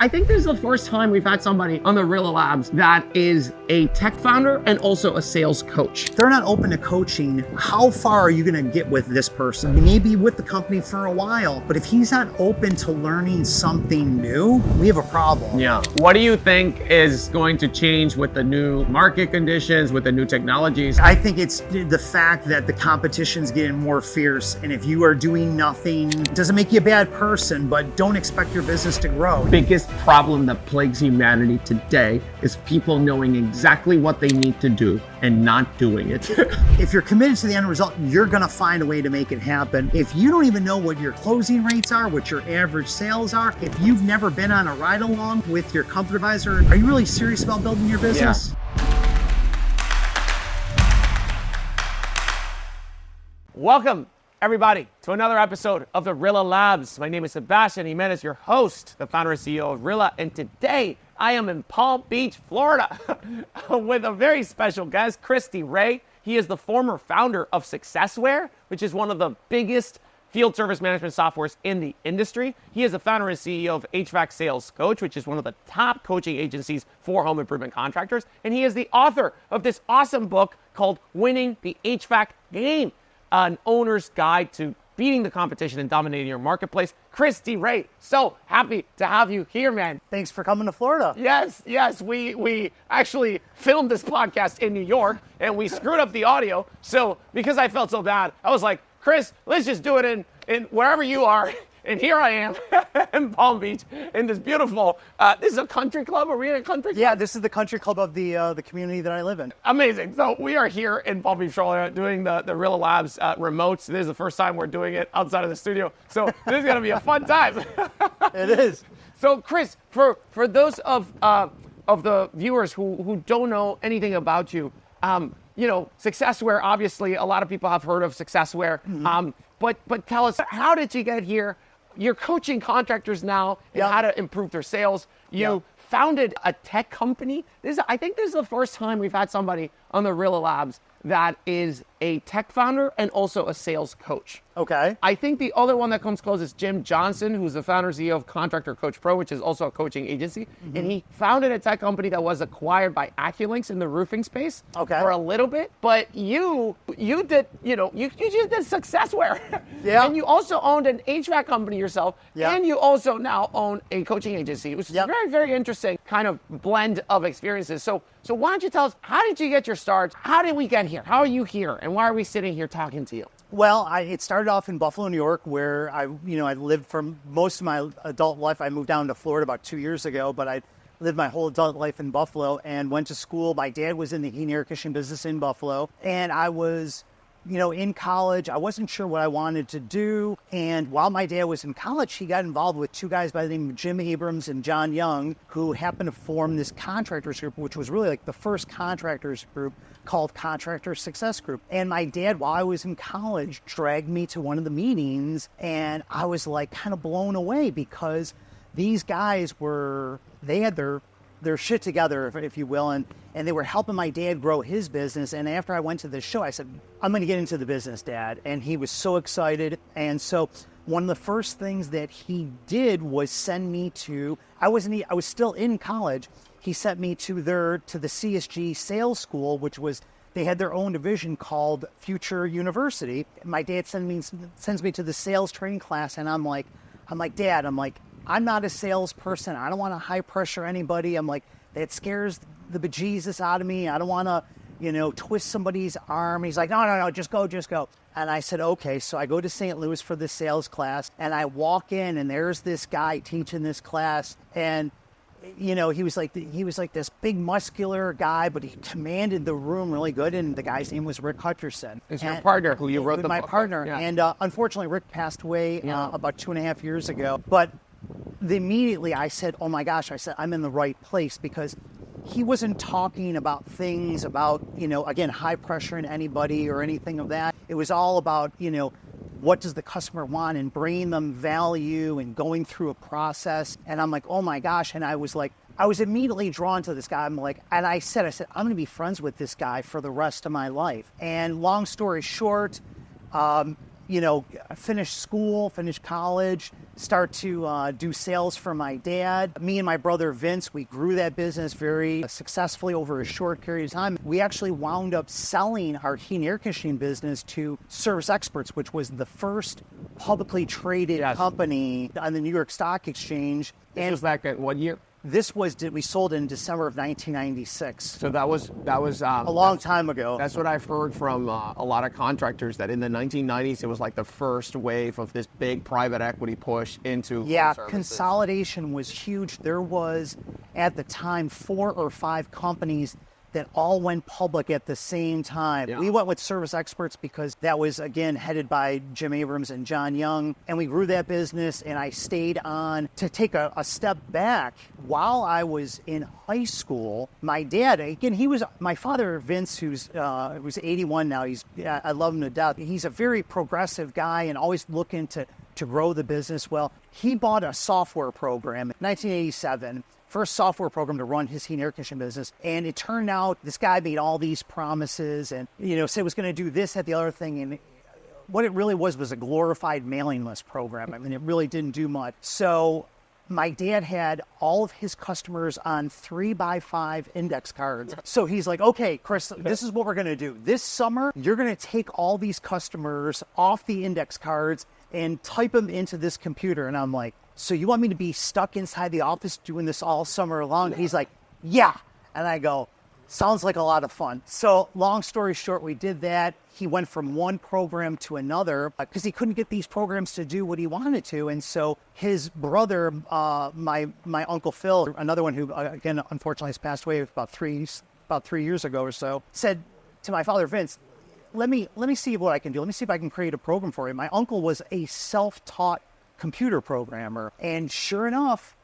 I think this is the first time we've had somebody on the Rilla Labs that is a tech founder and also a sales coach. If they're not open to coaching, how far are you going to get with this person? You may be with the company for a while, but if he's not open to learning something new, we have a problem. Yeah. What do you think is going to change with the new market conditions, with the new technologies? I think it's the fact that the competition's getting more fierce, and if you are doing nothing, it doesn't make you a bad person, but don't expect your business to grow. Biggest problem that plagues humanity today is people knowing exactly what they need to do and not doing it. If you're committed to the end result, you're gonna find a way to make it happen. If you don't even know what your closing rates are, what your average sales are, if you've never been on a ride along with your company advisor, are you really serious about building your business? Yeah. Welcome, everybody, to another episode of the Rilla Labs. My name is Sebastian Jimenez, your host, the founder and CEO of Rilla, and today I am in Palm Beach, Florida, with a very special guest, DiRe. He is the former founder of Successware, which is one of the biggest field service management softwares in the industry. He is the founder and CEO of HVAC Sales Coach, which is one of the top coaching agencies for home improvement contractors. And he is the author of this awesome book called Winning the HVAC Game, an owner's guide to beating the competition and dominating your marketplace. DiRe, so happy to have you here, man. Thanks for coming to Florida. Yes. We actually filmed this podcast in New York, and we screwed up the audio. So because I felt so bad, I was like, Chris, let's just do it in wherever you are. And here I am in Palm Beach in this beautiful, this is a country club? Are we in a country club? Yeah, this is the country club of the community that I live in. Amazing. So we are here in Palm Beach, Florida, doing the Rilla Labs remotes. This is the first time we're doing it outside of the studio. So this is going to be a fun time. It is. So Chris, for those of the viewers who don't know anything about you, Successware, obviously a lot of people have heard of Successware. Mm-hmm. But tell us, how did you get here? You're coaching contractors now in how to improve their sales. You founded a tech company. I think this is the first time we've had somebody on the Rilla Labs that is a tech founder and also a sales coach. Okay. I think the other one that comes close is Jim Johnson, who's the founder and CEO of Contractor Coach Pro, which is also a coaching agency. Mm-hmm. And he founded a tech company that was acquired by AccuLynx in the roofing space for a little bit. But you did, you just did Successware. Yeah. And you also owned an HVAC company yourself. Yeah. And you also now own a coaching agency, which is a very, very interesting kind of blend of experiences. So why don't you tell us, how did you get your start? How did we get here? How are you here? And why are we sitting here talking to you? Well, it started off in Buffalo, New York, where I lived for most of my adult life. I moved down to Florida about 2 years ago, but I lived my whole adult life in Buffalo and went to school. My dad was in the heating and air conditioning business in Buffalo, and I was, in college. I wasn't sure what I wanted to do, and while my dad was in college, he got involved with two guys by the name of Jim Abrams and John Young, who happened to form this contractors group, which was really like the first contractors group called Contractor Success Group. And my dad, while I was in college, dragged me to one of the meetings, and I was like kind of blown away because these guys they had their shit together, if you will, and they were helping my dad grow his business. And after I went to the show, I said, I'm going to get into the business, Dad. And he was so excited. And so one of the first things that he did was send me to, I was still in college. He sent me to the CSG Sales School, which was, they had their own division called Future University. My dad sends me to the sales training class, and I'm like, Dad, I'm not a salesperson. I don't want to high pressure anybody. I'm like, that scares the bejesus out of me. I don't want to, twist somebody's arm. He's like, no, just go. And I said, okay. So I go to St. Louis for the sales class, and I walk in, and there's this guy teaching this class, and he was like this big muscular guy, but he commanded the room really good. And the guy's name was Rick Hutcherson. It's your partner who you wrote the book. My partner. Yeah. And unfortunately, Rick passed away about 2.5 years ago. But immediately I said, oh my gosh, I'm in the right place, because he wasn't talking about things about, again, high pressure in anybody or anything of that. It was all about, what does the customer want, and bringing them value and going through a process. And I'm like, oh my gosh. And I was immediately drawn to this guy. I said, I'm going to be friends with this guy for the rest of my life. And long story short, finish school, finish college, start to do sales for my dad. Me and my brother Vince, we grew that business very successfully over a short period of time. We actually wound up selling our heat and air conditioning business to Service Experts, which was the first publicly traded company on the New York Stock Exchange. This was back at what year? We sold in December of 1996. So that was a long time ago. That's what I've heard from a lot of contractors, that in the 1990s it was like the first wave of this big private equity push into home services. Consolidation was huge. There was at the time 4 or 5 companies that all went public at the same time. Yeah. We went with Service Experts because that was, again, headed by Jim Abrams and John Young, and we grew that business, and I stayed on to take a step back. While I was in high school, my dad, again, my father, Vince, who's 81 now, I love him to death. He's a very progressive guy and always looking to grow the business. Well, he bought a software program in 1987, first software program to run his heat and air conditioning business. And it turned out this guy made all these promises and, said he was going to do this, that, the other thing. And what it really was a glorified mailing list program. I mean, it really didn't do much. So my dad had all of his customers on 3x5 index cards. So he's like, okay, Chris, this is what we're going to do. This summer, you're going to take all these customers off the index cards and type them into this computer. And I'm like, so you want me to be stuck inside the office doing this all summer long? He's like, yeah. And I go, sounds like a lot of fun. So long story short, we did that. He went from one program to another because he couldn't get these programs to do what he wanted to. And so his brother, my Uncle Phil, another one who, again, unfortunately has passed away about 3 years ago or so, said to my father, Vince, let me see what I can do. Let me see if I can create a program for you. My uncle was a self-taught computer programmer. And sure enough,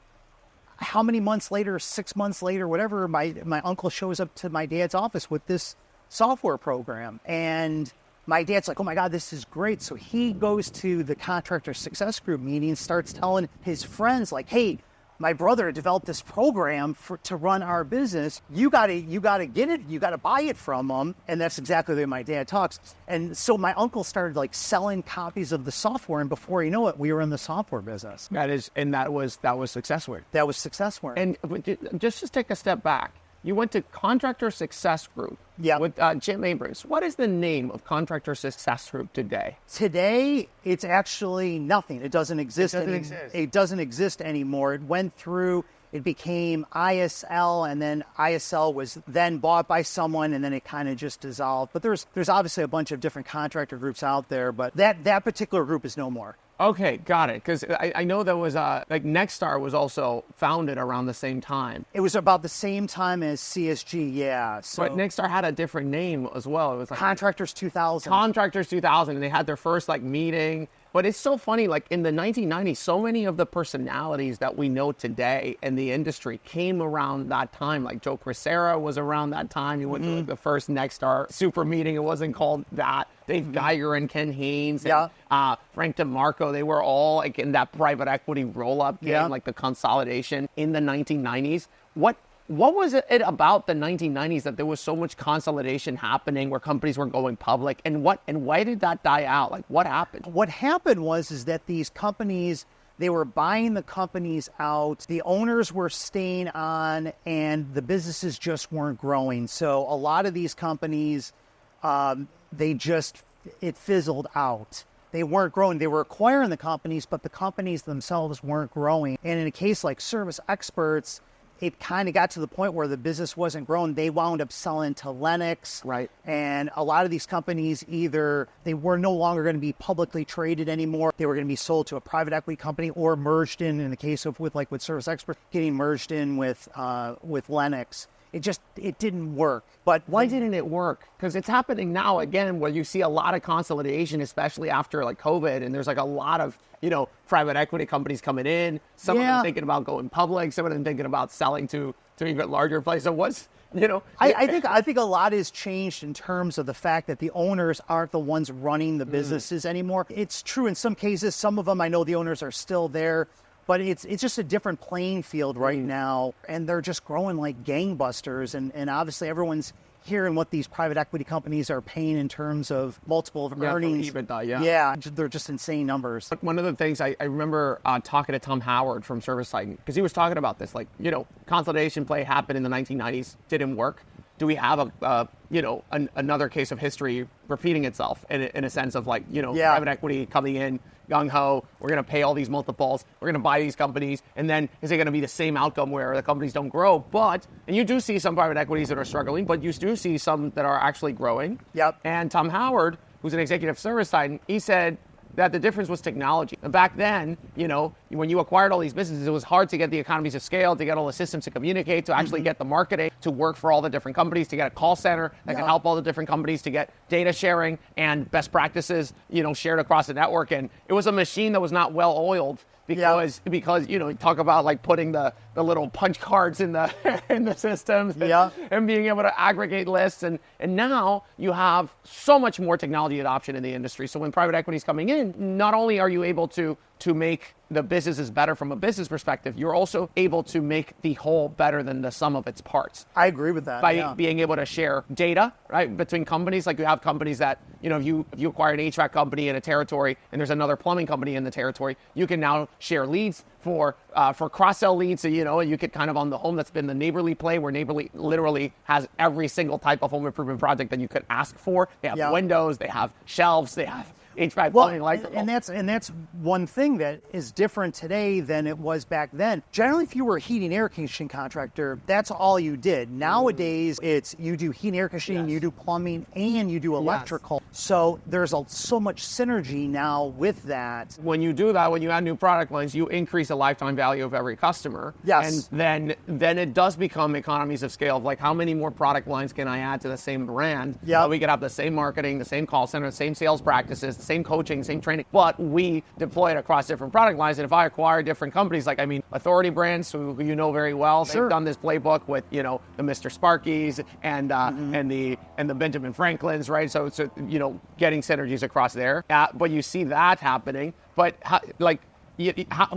how many months later, 6 months later, whatever, my uncle shows up to my dad's office with this software program. And my dad's like, oh my God, this is great. So he goes to the contractor success group meeting, starts telling his friends like, hey, my brother developed this program to run our business. You gotta get it. You gotta buy it from him. And that's exactly the way my dad talks. And so my uncle started like selling copies of the software, and before you know it, we were in the software business. That was Successware. That was Successware. And just to take a step back, you went to Contractor Success Group with Jim Abrams. What is the name of Contractor Success Group today? Today, it's actually nothing. It doesn't exist. It doesn't exist anymore. It went through, it became ISL, and then ISL was then bought by someone, and then it kind of just dissolved. But there's obviously a bunch of different contractor groups out there, but that particular group is no more. Okay, got it. Because I know there was Nexstar was also founded around the same time. It was about the same time as CSG, yeah. So, but Nexstar had a different name as well. It was like Contractors 2000. Contractors 2000, and they had their first meeting. But it's so funny, in the 1990s, so many of the personalities that we know today in the industry came around that time. Like Joe Crisera was around that time. He went to the first Nexstar super meeting. It wasn't called that. Dave Geiger and Ken Haynes and Frank DeMarco, they were all in that private equity roll-up game, like the consolidation in the 1990s. What was it about the 1990s that there was so much consolidation happening where companies were going public, and why did that die out? What happened? What happened was that these companies, they were buying the companies out, the owners were staying on, and the businesses just weren't growing. So a lot of these companies, it fizzled out. They weren't growing. They were acquiring the companies, but the companies themselves weren't growing. And in a case like Service Experts, it kind of got to the point where the business wasn't growing. They wound up selling to Lennox. Right. And a lot of these companies, either they were no longer going to be publicly traded anymore. They were going to be sold to a private equity company or merged in the case of with Service Experts, getting merged in with Lennox. It didn't work. But why didn't it work? Because it's happening now again, where you see a lot of consolidation, especially after COVID, and there's a lot of private equity companies coming in. Some of them thinking about going public. Some of them thinking about selling to even larger places. So I think a lot has changed in terms of the fact that the owners aren't the ones running the businesses anymore. It's true in some cases. Some of them I know the owners are still there. But it's just a different playing field right now, and they're just growing like gangbusters. And obviously everyone's hearing what these private equity companies are paying in terms of multiple of earnings. For EBITDA, Yeah, they're just insane numbers. One of the things I remember talking to Tom Howard from ServiceTitan, because he was talking about this, like, consolidation play happened in the 1990s, didn't work. Do we have another case of history repeating itself in a sense of like, private equity coming in, gung-ho, we're going to pay all these multiples, we're going to buy these companies, and then is it going to be the same outcome where the companies don't grow? And you do see some private equities that are struggling, but you do see some that are actually growing. Yep. And Tom Howard, who's an executive ServiceTitan, he said that the difference was technology. And back then, when you acquired all these businesses, it was hard to get the economies of scale, to get all the systems to communicate, to actually get the marketing, to work for all the different companies, to get a call center that can help all the different companies, to get data sharing and best practices, shared across the network. And it was a machine that was not well oiled because talk about like putting the little punch cards in the in the systems and being able to aggregate lists, and now you have so much more technology adoption in the industry. So when private equity is coming in, not only are you able to make the businesses better from a business perspective, you're also able to make the whole better than the sum of its parts. I agree with that. By being able to share data, right, between companies. Like you have companies that, if you acquire an HVAC company in a territory and there's another plumbing company in the territory, you can now share leads for cross-sell leads. So, you could kind of on the home, that's been the Neighborly play, where Neighborly literally has every single type of home improvement project that you could ask for. They have windows, they have shelves, they have HVAC plumbing, electrical. And that's one thing that is different today than it was back then. Generally, if you were a heating air conditioning contractor, that's all you did. Nowadays, it's you do heating air conditioning, you do plumbing, and you do electrical. So there's so much synergy now with that. When you do that, when you add new product lines, you increase the lifetime value of every customer. Yes. And then it does become economies of scale of like, how many more product lines can I add to the same brand? Yeah. We could have the same marketing, the same call center, the same sales practices, the same coaching, same training, but we deploy it across different product lines. And if I acquire different companies, Authority Brands, who you know very well, they've done this playbook with, the Mr. Sparkies and the Benjamin Franklins, right? So getting synergies across there. But you see that happening. But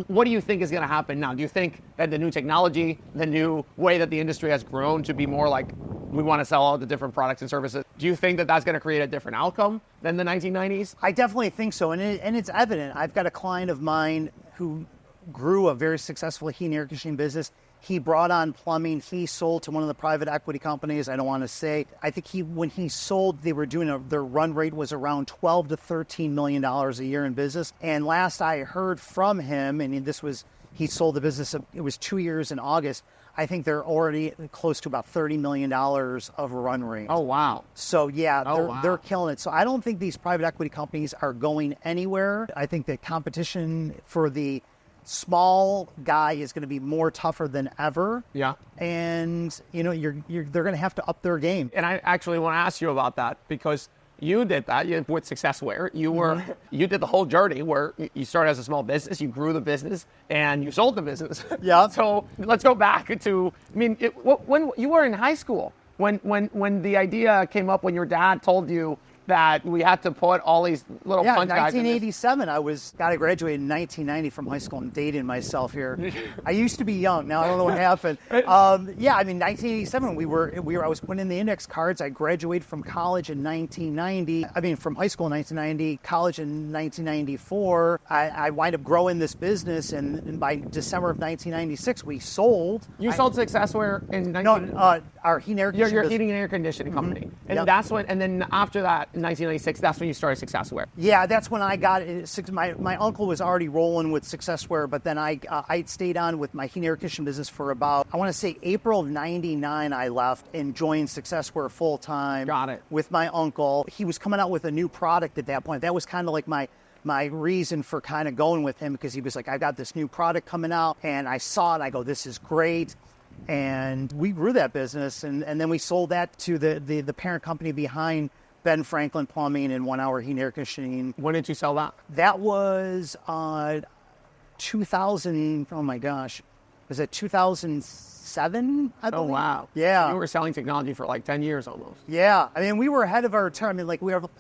what do you think is going to happen now? Do you think that the new technology, the new way that the industry has grown to be more like we want to sell all the different products and services, do you think that that's going to create a different outcome than the 1990s? I definitely think so. And it's evident. I've got a client of mine who grew a very successful heating and air conditioning business. He brought on plumbing. He sold to one of the private equity companies. I don't want to say. I think when he sold, they were doing their run rate was around $12 to $13 million a year in business. And last I heard from him, and he sold the business. It was 2 years in August. I think they're already close to about $30 million of run rate. Oh, wow. So, they're killing it. So I don't think these private equity companies are going anywhere. I think the competition for the small guy is going to be more tougher than ever. Yeah. And, they're going to have to up their game. And I actually want to ask you about that, because you did that with Successware. You did the whole journey where you started as a small business, you grew the business, and you sold the business. Yeah. So let's go back to, when you were in high school, when the idea came up, when your dad told you that we had to put all these little punch guys in 1987. I graduated in 1990 from high school. I'm dating myself here. I used to be young. Now I don't know what happened. 1987. I was putting in the index cards. I graduated from college in 1990. From high school in 1990, college in 1994. I wind up growing this business, and by December of 1996, we sold. You sold Successware in our heating and air conditioning. Your heating and air conditioning company, and that's when. And then after that, in 1996, that's when you started Successware. Yeah, that's when I got it. My uncle was already rolling with Successware, but then I stayed on with my heating and air conditioning business for about, I want to say April of 99 I left and joined Successware full time. Got it. With my uncle. He was coming out with a new product at that point. That was kind of like my reason for kind of going with him, because he was like, I got this new product coming out, and I saw it, I go, this is great. And we grew that business, and then we sold that to the parent company behind Ben Franklin Plumbing and 1 Hour Heating and Air Conditioning. When did you sell that? That was 2000, oh my gosh. Was it 2007, I believe? Oh, wow. Yeah. You were selling technology for like 10 years almost. Yeah. We were ahead of our time.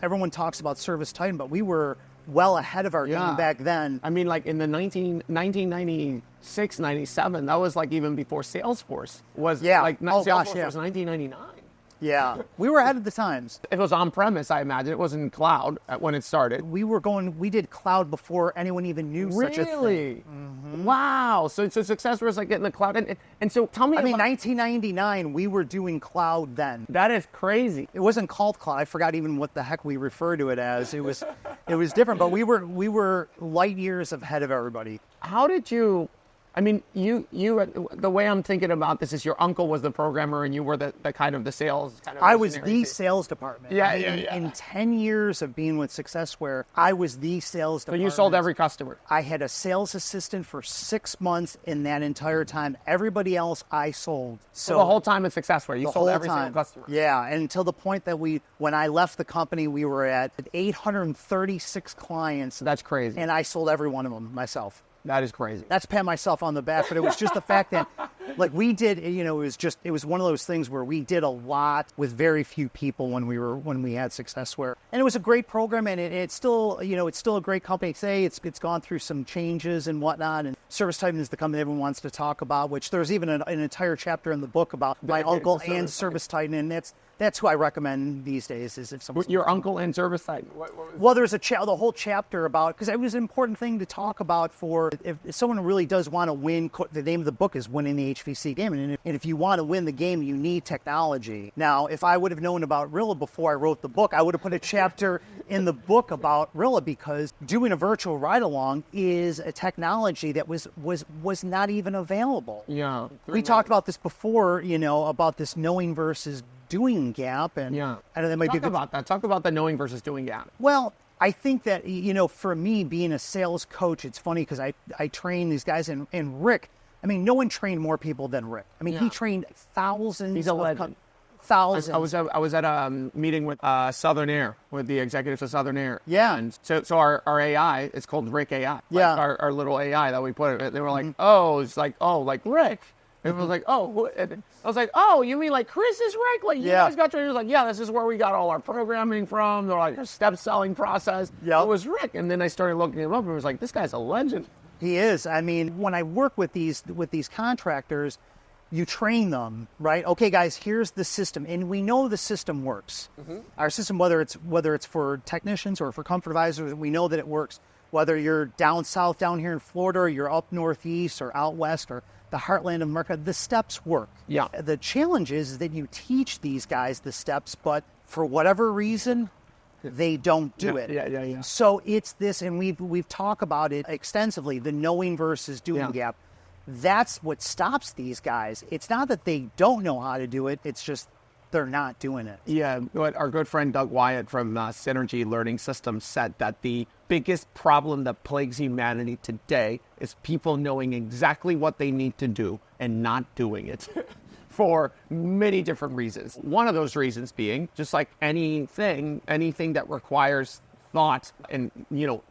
Everyone talks about ServiceTitan, but we were well ahead of our time back then. In the 1996, 97, that was like even before Salesforce was. Yeah. Salesforce was 1999. Yeah, we were ahead of the times. It was on-premise, I imagine. It wasn't cloud when it started. We did cloud before anyone even knew such a thing. Really? Wow. So Successware is like getting the cloud. And so tell me I mean, about... 1999, we were doing cloud then. That is crazy. It wasn't called cloud. I forgot even what the heck we referred to it as. It was different, but we were light years ahead of everybody. How did you... I mean, you the way I'm thinking about this is your uncle was the programmer and you were the kind of the sales kind of... I was the sales department. Yeah, In 10 years of being with Successware, I was the sales department. So you sold every customer. I had a sales assistant for 6 months in that entire time. Everybody else I sold. So the whole time at Successware, you sold every single customer. Yeah, and until the point that when I left the company, we were at 836 clients. That's crazy. And I sold every one of them myself. That is crazy. That's pat myself on the back, but it was just the fact that, like, we did, it was one of those things where we did a lot with very few people when we had Successware, and it was a great program, and it's still a great company today. It's gone through some changes and whatnot, and ServiceTitan is the company everyone wants to talk about, which there's even an entire chapter in the book about my uncle and ServiceTitan, and that's who I recommend these days. Is if someone... Your uncle and ServiceTitan. Well, there's the whole chapter about, because it was an important thing to talk about for if someone really does want to win. The name of the book is Winning the HVAC Game, and if you want to win the game, you need technology. Now, if I would have known about Rilla before I wrote the book, I would have put a chapter in the book about Rilla, because doing a virtual ride-along is a technology that was not even available. Yeah. We talked about this before, about this knowing versus doing gap, and yeah, I know that might talk about that. Talk about the knowing versus doing gap. Well, I think that for me, being a sales coach, it's funny because I train these guys, and Rick. I mean, no one trained more people than Rick. I mean, he trained thousands. He's a legend. Thousands. I was at a meeting with Southern Air, with the executives of Southern Air. Yeah. And so our AI, it's called Rick AI. Yeah. Our little AI that we put. They were like, like Rick. It was like, oh, and I was like, oh, you mean like Chris is Rick? Like, you guys got trained? He was like, yeah, this is where we got all our programming from. They're like, our step selling process. Yep. It was Rick. And then I started looking him up, and I was like, this guy's a legend. He is. I mean, when I work with these contractors, you train them, right? Okay, guys, here's the system, and we know the system works. Mm-hmm. Our system, whether it's for technicians or for comfort advisors, we know that it works. Whether you're down south, down here in Florida, or you're up northeast or out west or the heartland of America, the steps work. Yeah. The challenge is that you teach these guys the steps, but for whatever reason, they don't do it. Yeah. So it's this, and we've talked about it extensively, the knowing versus doing gap. That's what stops these guys. It's not that they don't know how to do it. It's just they're not doing it. Yeah, what our good friend Doug Wyatt from Synergy Learning Systems said, that the biggest problem that plagues humanity today is people knowing exactly what they need to do and not doing it for many different reasons. One of those reasons being, just like anything that requires thought and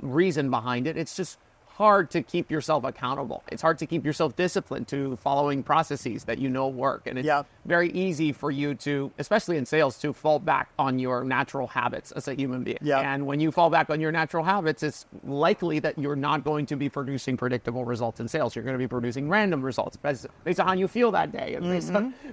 reason behind it, it's just hard to keep yourself accountable. It's hard to keep yourself disciplined to following processes that work. And it's very easy for you to, especially in sales, to fall back on your natural habits as a human being. Yeah. And when you fall back on your natural habits, it's likely that you're not going to be producing predictable results in sales. You're going to be producing random results based on how you feel that day and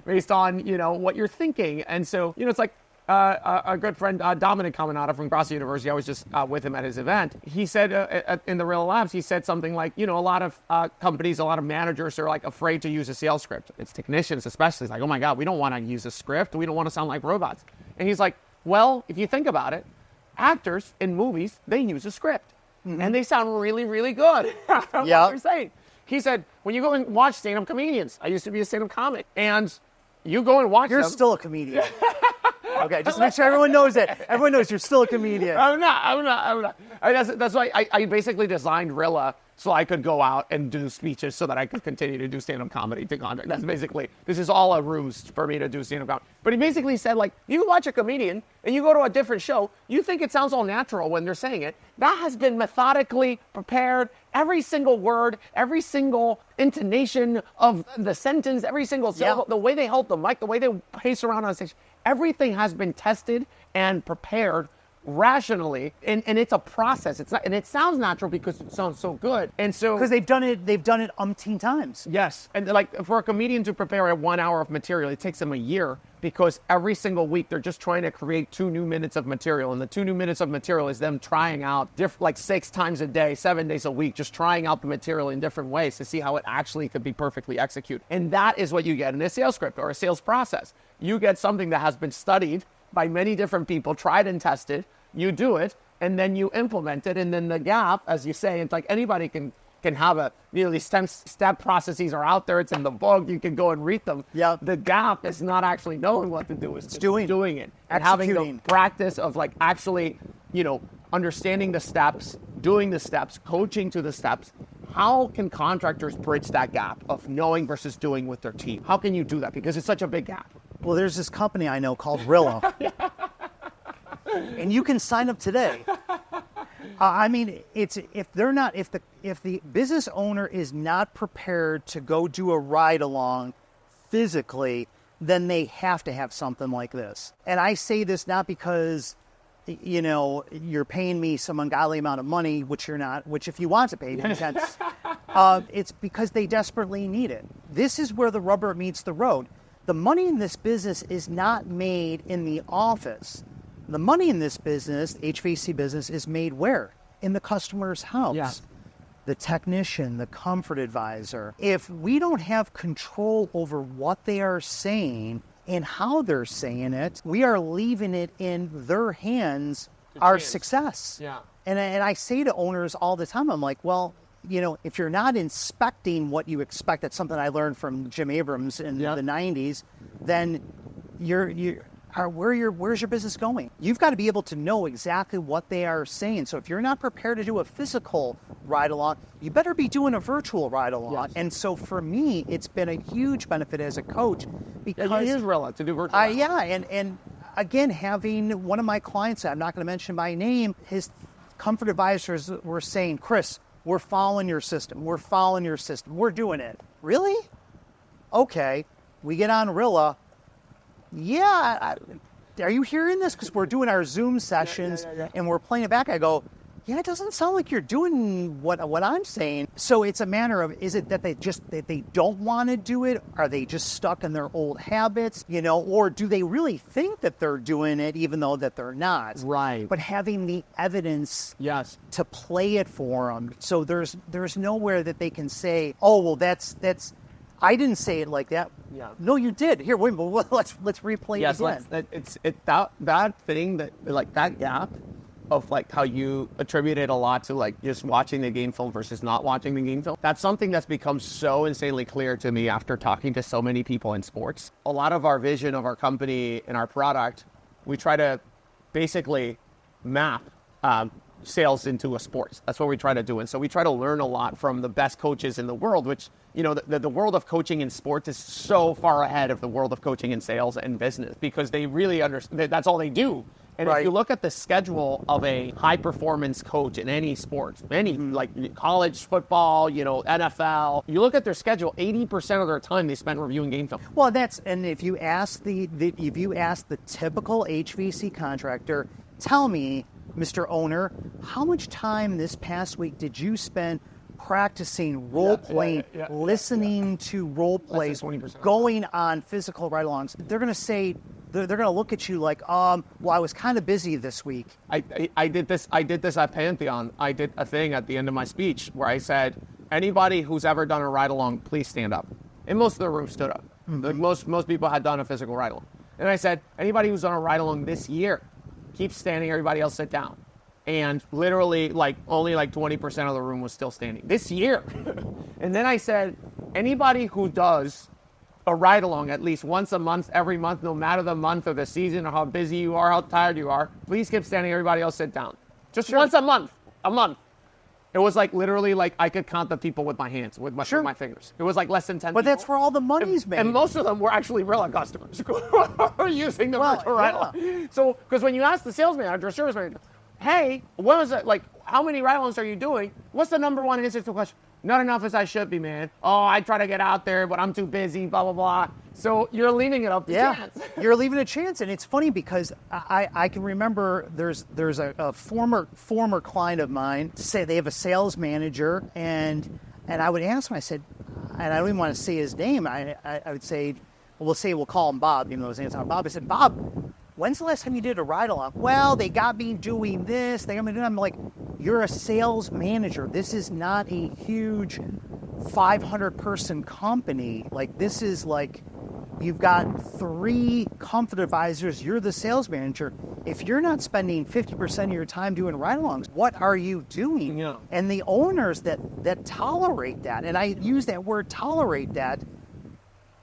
based on what you're thinking. And so, it's like, a good friend, Dominic Caminata from Grosse University, I was just with him at his event. He said in the Rilla Labs, he said something like, a lot of companies, a lot of managers are like afraid to use a sales script. It's technicians especially. It's like, oh my God, we don't want to use a script. We don't want to sound like robots. And he's like, well, if you think about it, actors in movies, they use a script. Mm-hmm. And they sound really, really good. What they're saying. He said, when you go and watch stand-up comedians, I used to be a stand-up comic, and you go and watch them. You're still a comedian. Okay, just make sure everyone knows that. Everyone knows you're still a comedian. I'm not. That's why I basically designed Rilla so I could go out and do speeches so that I could continue to do stand-up comedy to contract. That's basically, this is all a ruse for me to do stand-up comedy. But he basically said, like, you watch a comedian and you go to a different show, you think it sounds all natural when they're saying it. That has been methodically prepared. Every single word, every single intonation of the sentence, every single syllable, the way they hold the mic, the way they pace around on stage, everything has been tested and prepared rationally, and it's a process. It's not, and it sounds natural because it sounds so good. And so because they've done it umpteen times. Yes, and like for a comedian to prepare a 1 hour of material, it takes them a year because every single week they're just trying to create 2 new minutes of material. And the 2 new minutes of material is them trying out like 6 times a day, 7 days a week, just trying out the material in different ways to see how it actually could be perfectly executed. And that is what you get in a sales script or a sales process. You get something that has been studied by many different people, tried and tested. You do it, and then you implement it. And then the gap, as you say, it's like anybody can have a, these step processes are out there. It's in the book. You can go and read them. Yeah. The gap is not actually knowing what to do. It's doing it. And having the practice of like actually, understanding the steps, doing the steps, coaching to the steps. How can contractors bridge that gap of knowing versus doing with their team? How can you do that? Because it's such a big gap. Well, there's this company I know called Rilla. And you can sign up today. If the business owner is not prepared to go do a ride along physically, then they have to have something like this. And I say this not because, you're paying me some ungodly amount of money, which you're not, which if you want to pay, it's because they desperately need it. This is where the rubber meets the road. The money in this business is not made in the office. The money in this business, HVAC business, is made where? In the customer's house. Yeah. The technician, the comfort advisor. If we don't have control over what they are saying and how they're saying it, we are leaving it in their hands, our success. Yeah. And I say to owners all the time, I'm like, well, if you're not inspecting what you expect, that's something I learned from Jim Abrams in the 90s, then where's your business going? You've got to be able to know exactly what they are saying. So if you're not prepared to do a physical ride-along, you better be doing a virtual ride-along. Yes. And so for me, it's been a huge benefit as a coach because it is relevant to do virtual. And again, having one of my clients, I'm not going to mention by name, his comfort advisors were saying, Chris, we're following your system. We're following your system. We're doing it. Really? Okay. We get on Rilla. Yeah, are you hearing this? Because we're doing our Zoom sessions and we're playing it back. I go, yeah, it doesn't sound like you're doing what I'm saying. So it's a matter of, is it that they don't want to do it? Are they just stuck in their old habits? Or do they really think that they're doing it even though that they're not? Right. But having the evidence to play it for them. So there's nowhere that they can say, oh, well, that's I didn't say it like that. Yeah. No, you did. Here, wait, let's replay it again. It's that thing that like that gap of like how you attributed a lot to like just watching the game film versus not watching the game film. That's something that's become so insanely clear to me after talking to so many people in sports. A lot of our vision of our company and our product, we try to basically map sales into a sport. That's what we try to do. And so we try to learn a lot from the best coaches in the world, which, the world of coaching in sports is so far ahead of the world of coaching in sales and business because they really understand that's all they do. And if you look at the schedule of a high performance coach in any sport, like college football, NFL, you look at their schedule, 80% of their time they spend reviewing game film. Well, and if you ask the typical HVAC contractor, tell me, Mr. Owner, how much time this past week did you spend practicing role-playing, listening to role plays, going on physical ride-alongs? They're going to say, they're going to look at you like, well, I was kind of busy this week. I did this at Pantheon. I did a thing at the end of my speech where I said, anybody who's ever done a ride-along, please stand up. And most of the room stood up. Mm-hmm. Most people had done a physical ride-along. And I said, anybody who's done a ride-along this year, keep standing, everybody else sit down. And literally, only 20% of the room was still standing this year. And then I said, anybody who does a ride-along at least once a month, every month, no matter the month or the season or how busy you are, how tired you are, please keep standing, everybody else sit down. Just once a month. It was literally I could count the people with my hands, with my fingers. It was less than 10 But people. that's where all the money's made. And most of them were actually Rilla customers who are using the virtual ride-along. So, because when you ask the sales manager or service manager, hey, what was it, how many ride-alongs are you doing? What's the number one answer to the question? Not enough as I should be, man. Oh, I try to get out there, but I'm too busy, blah, blah, blah. So you're leaving it up to chance. You're leaving a chance. And it's funny because I can remember there's a former client of mine, say they have a sales manager, and I would ask him, I said, and I don't even want to say his name, I would say, we'll say we'll call him Bob, even though his name's not Bob. I said, Bob, when's the last time you did a ride-along? Well, they got me doing this. They got me doing. I'm like, you're a sales manager. This is not a huge 500-person company. Like, this is like, you've got 3 comfort advisors. You're the sales manager. If you're not spending 50% of your time doing ride-alongs, what are you doing? Yeah. And the owners that tolerate that, and I use that word tolerate that,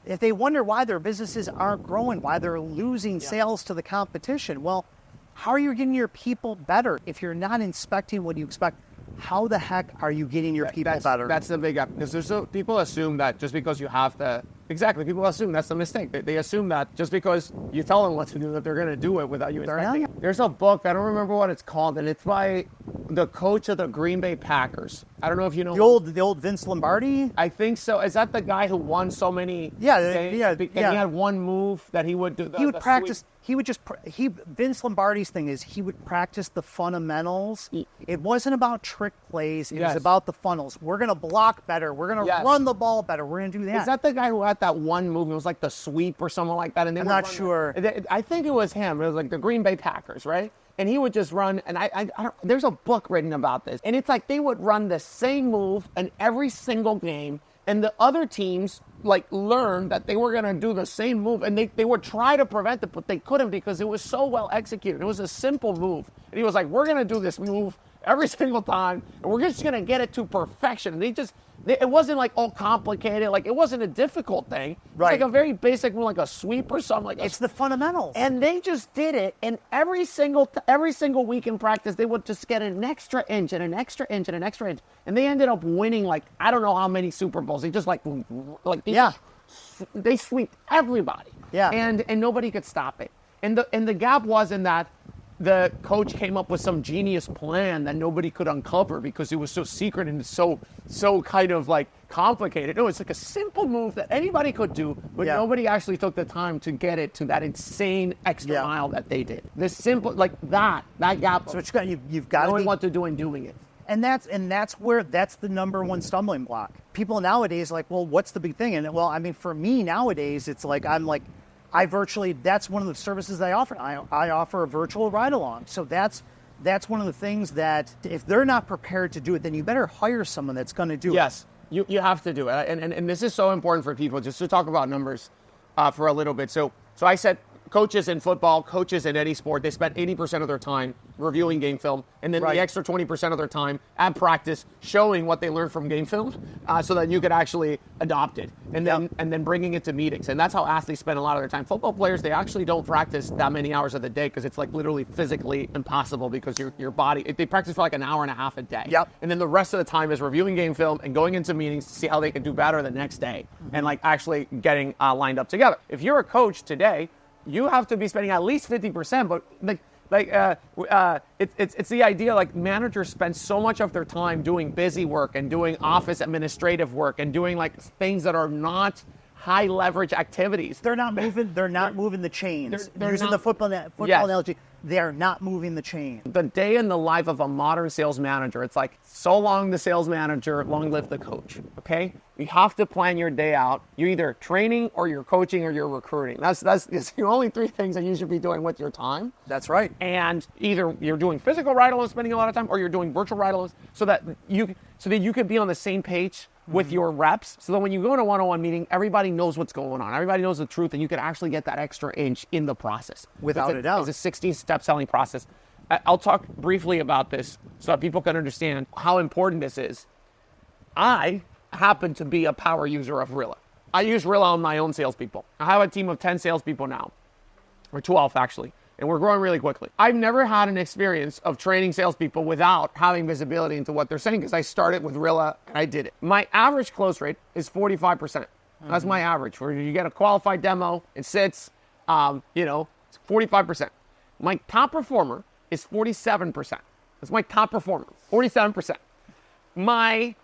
if they wonder why their businesses aren't growing, why they're losing sales to the competition, well, how are you getting your people better? If you're not inspecting what you expect, how the heck are you getting your people better? That's the big gap. Because people assume that just because you have the... Exactly. People assume that's the mistake. They assume that just because you tell them what to do, that they're going to do it without you inspecting it. There's a book, I don't remember what it's called, and it's by the coach of the Green Bay Packers. I don't know if you know... The old Vince Lombardi? I think so. Is that the guy who won so many games? Yeah. And he had one move that he would do. He would practice... Vince Lombardi's thing is he would practice the fundamentals. It wasn't about trick plays. It was about the funnels. We're going to block better. We're going to run the ball better. We're going to do that. Is that the guy who had that one move? It was like the sweep or something like that. And I'm not sure. I think it was him. It was like the Green Bay Packers, right? And he would just run. And I don't, there's a book written about this. And it's like they would run the same move in every single game. And the other teams learned that they were going to do the same move, and they would try to prevent it, but they couldn't because it was so well executed. It was a simple move. And he was like, we're going to do this move every single time, and we're just going to get it to perfection. And it wasn't like all complicated. Like, it wasn't a difficult thing. Right. It's like a very basic move, like a sweep or something. It's the fundamentals. And they just did it, and every single week in practice, they would just get an extra inch and an extra inch and an extra inch. And they ended up winning, I don't know how many Super Bowls. They just they sweeped everybody. Yeah. And nobody could stop it. And the gap was in that the coach came up with some genius plan that nobody could uncover because it was so secret and so kind of complicated. No, it's like a simple move that anybody could do, but nobody actually took the time to get it to that insane extra mile that they did. The simple, that gap. So you've got to knowing what to do and doing it. And that's the number one stumbling block. People nowadays well, what's the big thing? And well, I mean, for me nowadays, it's that's one of the services I offer. I offer a virtual ride-along. So that's one of the things that if they're not prepared to do it, then you better hire someone that's going to do it. Yes, you have to do it. And this is so important for people, just to talk about numbers for a little bit. So I said coaches in football, coaches in any sport, they spend 80% of their time reviewing game film, and then the extra 20% of their time at practice showing what they learned from game film so that you could actually adopt it and then bringing it to meetings. And that's how athletes spend a lot of their time. Football players, they actually don't practice that many hours of the day because it's literally physically impossible because your body, they practice for an hour and a half a day. Yep. And then the rest of the time is reviewing game film and going into meetings to see how they can do better the next day and actually getting lined up together. If you're a coach today, you have to be spending at least 50%, but it's the idea managers spend so much of their time doing busy work and doing office administrative work and doing things that are not high leverage activities. They're not moving the chains. They're using the football analogy. They're not moving the chain. The day in the life of a modern sales manager, it's so long the sales manager, long live the coach, okay? You have to plan your day out. You're either training or you're coaching or you're recruiting. That's the only 3 things that you should be doing with your time. That's right. And either you're doing physical ride-alongs, spending a lot of time, or you're doing virtual ride-alongs so that you could be on the same page with your reps, so that when you go in a one-on-one meeting, everybody knows what's going on. Everybody knows the truth, and you can actually get that extra inch in the process. Without a doubt. It's a 16-step selling process. I'll talk briefly about this so that people can understand how important this is. I happen to be a power user of Rilla. I use Rilla on my own salespeople. I have a team of 10 salespeople now, or 12 actually. And we're growing really quickly. I've never had an experience of training salespeople without having visibility into what they're saying because I started with Rilla and I did it. My average close rate is 45%. That's my average. Where you get a qualified demo, it sits, it's 45%. My top performer is 47%. That's my top performer, 47%. My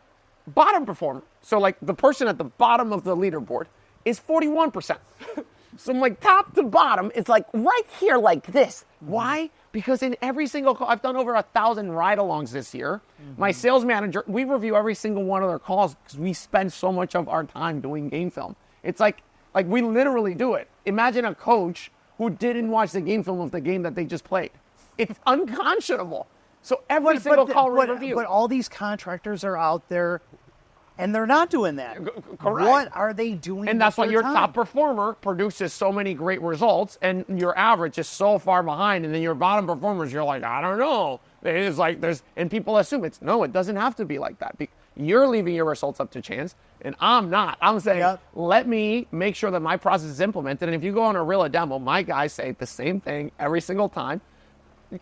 bottom performer, so the person at the bottom of the leaderboard, is 41%. So top to bottom, it's right here like this. Why? Because in every single call, I've done over 1,000 ride-alongs this year. My sales manager, we review every single one of their calls because we spend so much of our time doing game film. It's Like, we literally do it. Imagine a coach who didn't watch the game film of the game that they just played. It's unconscionable. So every single call review. But all these contractors are out there, and they're not doing that. Correct. What are they doing? And that's why your time? top performer produces so many great results, and your average is so far behind. And then your bottom performers, you're like, I don't know. It's like and people assume it doesn't have to be like that. You're leaving your results up to chance, and I'm not. I'm saying, let me make sure that my process is implemented. And if you go on a Rilla demo, my guys say the same thing every single time.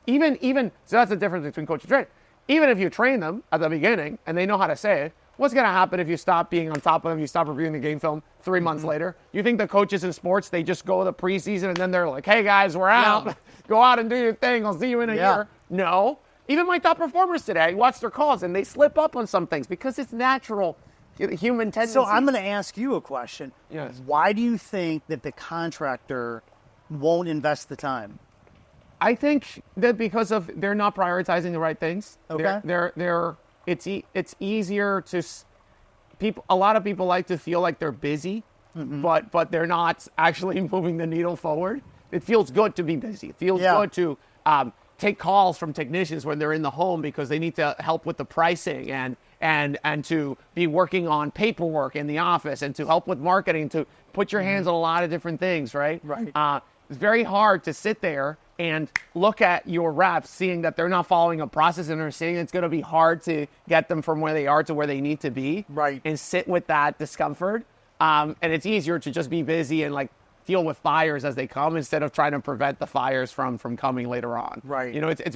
Even so, that's the difference between coach and trainer. Even if you train them at the beginning and they know how to say it, what's going to happen if you stop being on top of them, you stop reviewing the game film 3 months later? You think the coaches in sports, they just go to the preseason and then they're like, hey guys, we're out. Go out and do your thing. I'll see you in a year. No. Even my top performers today, I watch their calls and they slip up on some things because it's natural human tendency. So I'm going to ask you a question. Yes. Why do you think that the contractor won't invest the time? I think that because of they're not prioritizing the right things. Okay. It's easier to people. A lot of people like to feel like they're busy, but they're not actually moving the needle forward. It feels good to be busy. It feels good to take calls from technicians when they're in the home because they need to help with the pricing and to be working on paperwork in the office and to help with marketing, to put your hands on a lot of different things, right? Right. It's very hard to sit there and look at your reps, seeing that they're not following a process and understanding it's going to be hard to get them from where they are to where they need to be. Right. And sit with that discomfort. And it's easier to just be busy and like deal with fires as they come instead of trying to prevent the fires from coming later on. Right. You know, it's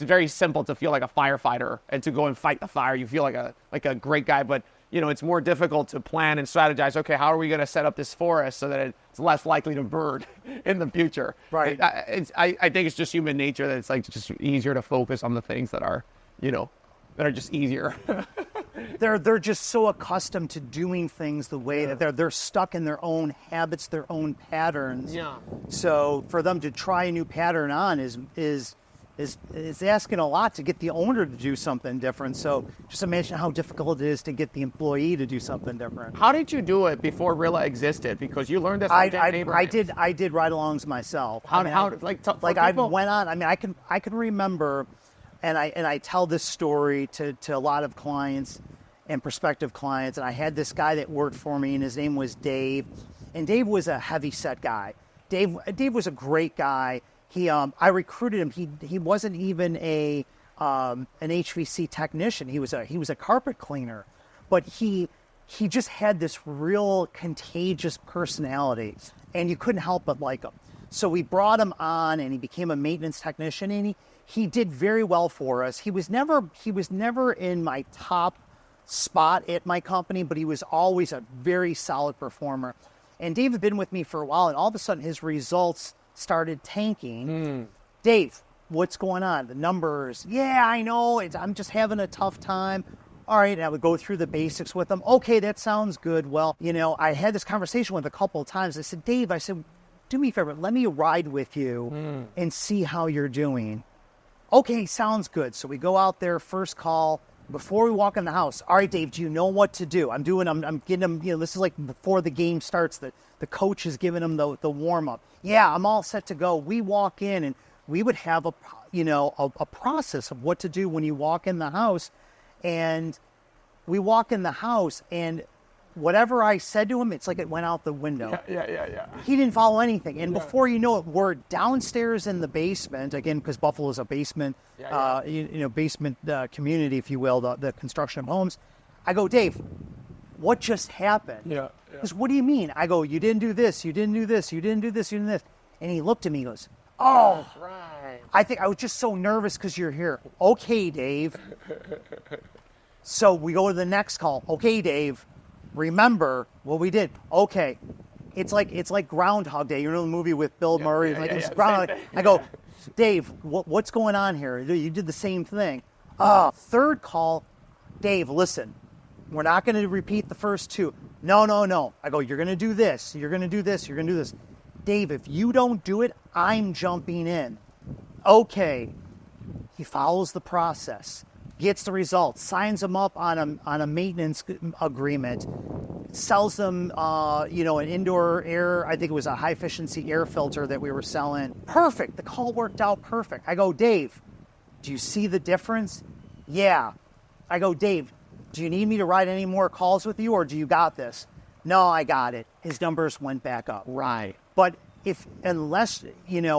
very simple to feel like a firefighter and to go and fight the fire. You feel like a great guy, but you know, it's more difficult to plan and strategize. Okay, how are we going to set up this forest so that it's less likely to burn in the future? Right. I think it's just human nature that it's like just easier to focus on the things that are, you know, that are just easier. They're just so accustomed to doing things the way that they're stuck in their own habits, their own patterns. Yeah. So for them to try a new pattern on is asking a lot to get the owner to do something different. So just imagine how difficult it is to get the employee to do something different. How did you do it before Rilla existed? Because you learned this from Dan Abrahams. I did ride-alongs myself. I went on. I mean, I can remember, and I tell this story to a lot of clients and prospective clients. And I had this guy that worked for me, and his name was Dave. And Dave was a heavy-set guy. Dave was a great guy. I recruited him. He wasn't even an HVAC technician. He was a carpet cleaner, but he just had this real contagious personality, and you couldn't help but like him. So we brought him on, and he became a maintenance technician, and he did very well for us. He was never in my top spot at my company, but he was always a very solid performer. And Dave had been with me for a while, and all of a sudden his results started tanking. Dave, what's going on? The numbers. Yeah, I know. I'm just having a tough time. All right, and I would go through the basics with him. Okay, that sounds good. Well, you know, I had this conversation with him a couple of times. I said, Dave, do me a favor. Let me ride with you and see how you're doing. Okay, sounds good. So we go out there, first call. Before we walk in the house, all right, Dave, do you know what to do? I'm getting him, you know, this is like before the game starts, the coach is giving him the warm-up. Yeah, I'm all set to go. We walk in, and we would have a process of what to do when you walk in the house. And we walk in the house, and whatever I said to him, it's like it went out the window. Yeah. He didn't follow anything. And before you know it, we're downstairs in the basement, again, because Buffalo's a basement, basement community, if you will, the construction of homes. I go, Dave, what just happened? Yeah. He goes, what do you mean? I go, you didn't do this, you didn't do this, you didn't do this, you didn't do this. And he looked at me and goes, oh, that's right. I think I was just so nervous because you're here. Okay, Dave. So we go to the next call. Okay, Dave. Remember what we did. Okay. It's like Groundhog Day. You know the movie with Bill Murray? It's Groundhog Day. I go, Dave, what's going on here? You did the same thing. Third call, Dave, listen. We're not going to repeat the first two. No. I go, you're going to do this. You're going to do this. You're going to do this. Dave, if you don't do it, I'm jumping in. Okay. He follows the process. Gets the results, signs them up on a maintenance agreement. sells them, an indoor air, I think it was a high efficiency air filter that we were selling. Perfect. The call worked out perfect. I go, Dave, do you see the difference? Yeah. I go, Dave, do you need me to write any more calls with you, or do you got this? No, I got it. His numbers went back up. Right. But unless,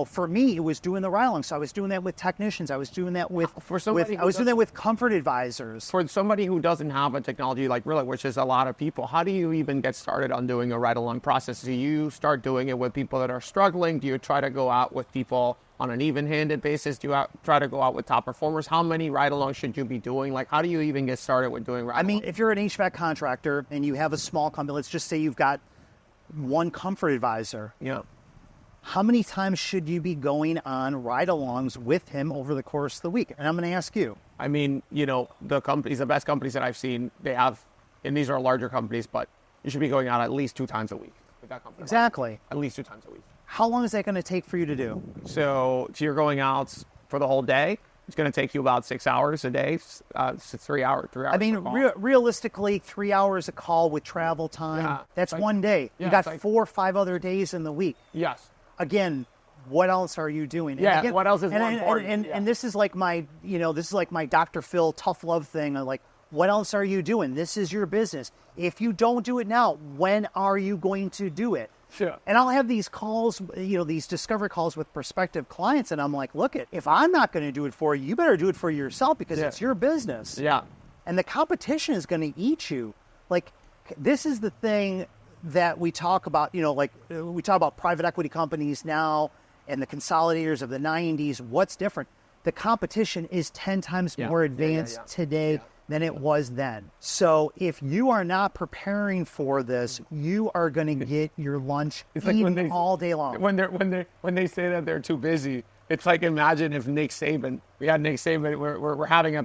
for me, it was doing the ride along. So I was doing that with technicians. I was doing that with comfort advisors. For somebody who doesn't have a technology like Rilla, which is a lot of people, how do you even get started on doing a ride along process? Do you start doing it with people that are struggling? Do you try to go out with people on an even-handed basis? Do you try to go out with top performers? How many ride-alongs should you be doing? Like, how do you even get started with doing ride-alongs? I mean, if you're an HVAC contractor and you have a small company, let's just say you've got one comfort advisor. Yeah. How many times should you be going on ride-alongs with him over the course of the week? And I'm going to ask you. I mean, the best companies that I've seen, they have, and these are larger companies, but you should be going out at least 2 times a week with that company. Exactly. At least 2 times a week. How long is that going to take for you to do? So if you're going out for the whole day, it's going to take you about 6 hours a day. It's 3 hours. I mean, realistically, 3 hours a call with travel time, that's one day. You got 4 or 5 other days in the week. Yes. Again, what else are you doing? Yeah, again, what else is more important? And this is like my, this is like my Dr. Phil tough love thing. Like, what else are you doing? This is your business. If you don't do it now, when are you going to do it? Sure. And I'll have these calls, these discovery calls with prospective clients, and I'm like, look, if I'm not going to do it for you, you better do it for yourself because it's your business. Yeah. And the competition is going to eat you. Like, this is the thing that we talk about, we talk about private equity companies now and the consolidators of the 90s. What's different? The competition is 10 times more advanced today than it was then. So if you are not preparing for this, you are going to get your lunch eaten all day long. When they say that they're too busy, it's like, imagine if Nick Saban, we had Nick Saban, we're having him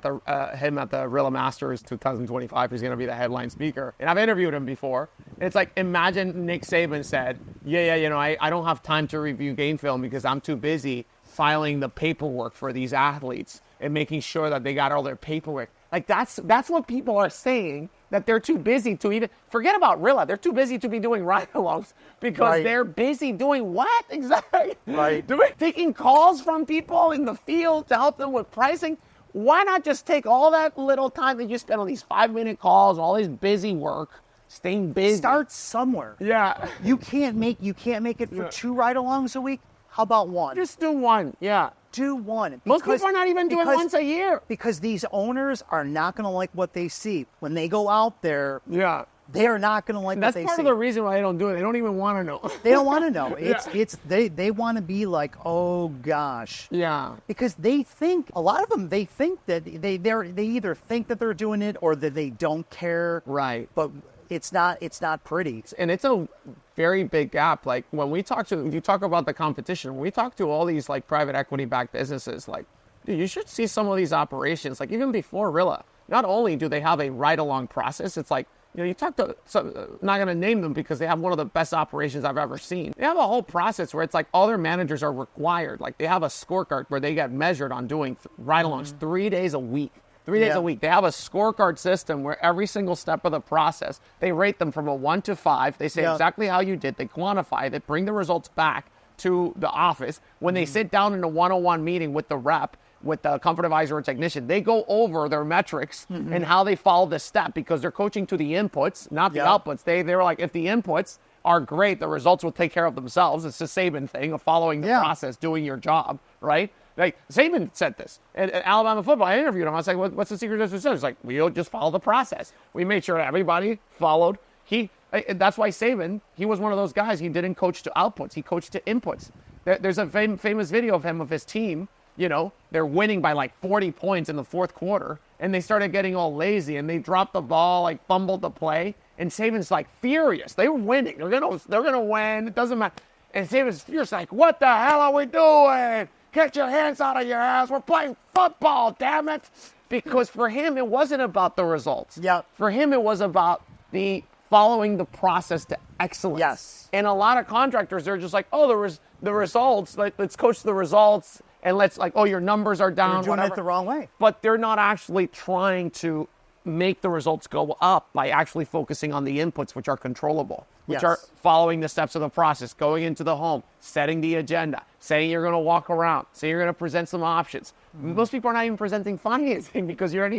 at the Rilla Masters 2025. He's going to be the headline speaker. And I've interviewed him before. And it's like, imagine Nick Saban said, I don't have time to review game film because I'm too busy filing the paperwork for these athletes and making sure that they got all their paperwork. Like, that's what people are saying, that they're too busy to even, forget about Rilla, they're too busy to be doing ride-alongs because they're busy doing what exactly? Right. Taking calls from people in the field to help them with pricing. Why not just take all that little time that you spend on these 5-minute calls, all this busy work, staying busy? Start somewhere. Yeah. You can't make it for 2 ride-alongs a week. How about 1? Just do 1. Yeah. Do 1. Most people are not even doing once a year. Because these owners are not going to like what they see. When they go out there, yeah, they are not going to like what they see. That's part of the reason why they don't do it. They don't even want to know. They don't want to know. They want to be like, oh gosh. Yeah. Because they think, a lot of them, they think that they either think that they're doing it or that they don't care. Right. But it's not pretty. And it's a very big gap. Like, when you talk about the competition, when we talk to all these like private equity backed businesses, like, dude, you should see some of these operations. Like, even before Rilla, not only do they have a ride along process, it's like, you talk to some, not going to name them because they have one of the best operations I've ever seen. They have a whole process where it's like all their managers are required. Like, they have a scorecard where they get measured on doing ride-alongs 3 days a week. 3 days a week. They have a scorecard system where every single step of the process, they rate them from a 1 to 5. They say exactly how you did. They quantify. They bring the results back to the office. When they sit down in a one-on-one meeting with the rep, with the comfort advisor or technician, they go over their metrics and how they follow the step, because they're coaching to the inputs, not the outputs. They're like, if the inputs are great, the results will take care of themselves. It's the Saban thing of following the process, doing your job, right? Like, Saban said this at Alabama football. I interviewed him. I was like, what's the secret to success? He's like, we'll just follow the process. We made sure everybody followed. That's why Saban, he was one of those guys. He didn't coach to outputs. He coached to inputs. There's a famous video of him, of his team. They're winning by like 40 points in the fourth quarter, and they started getting all lazy, and they dropped the ball, like fumbled the play, and Saban's like furious. They were winning. They're gonna win. It doesn't matter. And Saban's furious, like, what the hell are we doing? Get your hands out of your ass. We're playing football, damn it. Because for him, it wasn't about the results. Yeah. For him, it was about the following the process to excellence. Yes. And a lot of contractors, they're just like, oh, the results, let's coach the results. And let's, like, oh, your numbers are down. You're doing it the wrong way. But they're not actually trying to make the results go up by actually focusing on the inputs, which are controllable, which Yes. are following the steps of the process, going into the home, setting the agenda, saying you're going to walk around, saying you're going to present some options. Most people are not even presenting financing because you're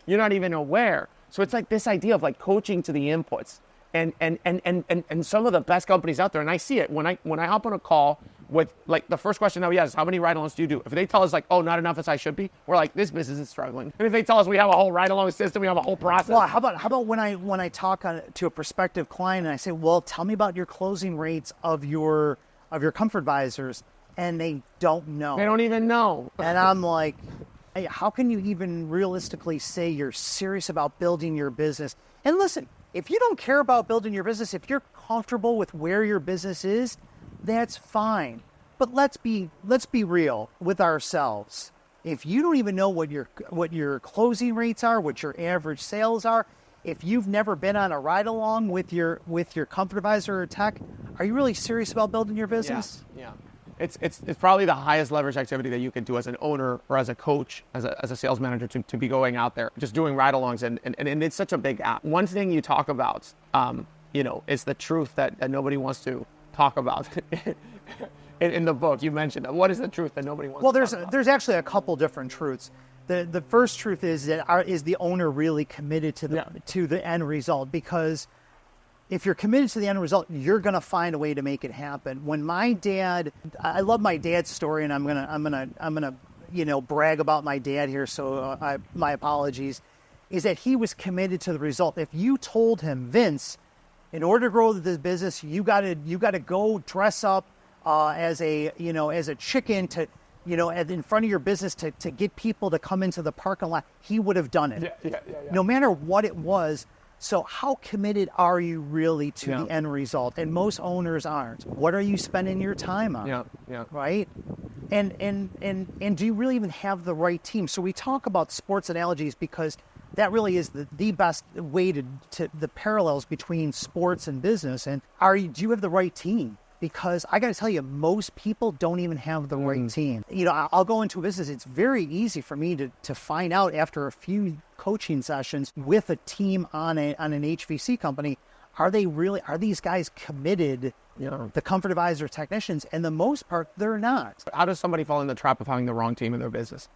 not even aware. So it's like this idea of like coaching to the inputs. And some of the best companies out there, and I see it when I hop on a call with, like, the first question that we ask is, how many ride-alongs do you do? If they tell us like, oh, not enough as I should be, we're like, this business is struggling. And if they tell us we have a whole ride-along system, we have a whole process. Well, how about when I talk to a prospective client and I say, well, tell me about your closing rates of your comfort visors, and they don't know. They don't even know. And I'm like, hey, how can you even realistically say you're serious about building your business? And listen, if you don't care about building your business, if you're comfortable with where your business is, that's fine. But let's be real with ourselves. If you don't even know what your closing rates are, what your average sales are, if you've never been on a ride along with your comfort advisor or tech, are you really serious about building your business? Yeah. It's probably the highest leverage activity that you can do as an owner or as a coach, as a sales manager, to be going out there, just doing ride-alongs, and it's such a big app. One thing you talk about, is the truth that nobody wants to talk about. in the book, you mentioned, what is the truth that nobody wants to talk about? Well, there's actually a couple different truths. The first truth is that is the owner really committed to the end result? Because if you're committed to the end result, you're going to find a way to make it happen. When my dad, I love my dad's story, and I'm gonna brag about my dad here. So my apologies. Is that he was committed to the result. If you told him, Vince, in order to grow the business, you got to go dress up as a chicken to in front of your business to get people to come into the parking lot, he would have done it. Yeah. No matter what it was. So how committed are you really to the end result? And most owners aren't. What are you spending your time on? Yeah. Right? And do you really even have the right team? So we talk about sports analogies because that really is the best way to the parallels between sports and business. And do you have the right team? Because I got to tell you, most people don't even have the right team. I'll go into a business. It's very easy for me to find out after a few coaching sessions with a team on an HVAC company, are these guys committed? The comfort advisor technicians, and the most part, they're not. How does somebody fall in the trap of having the wrong team in their business?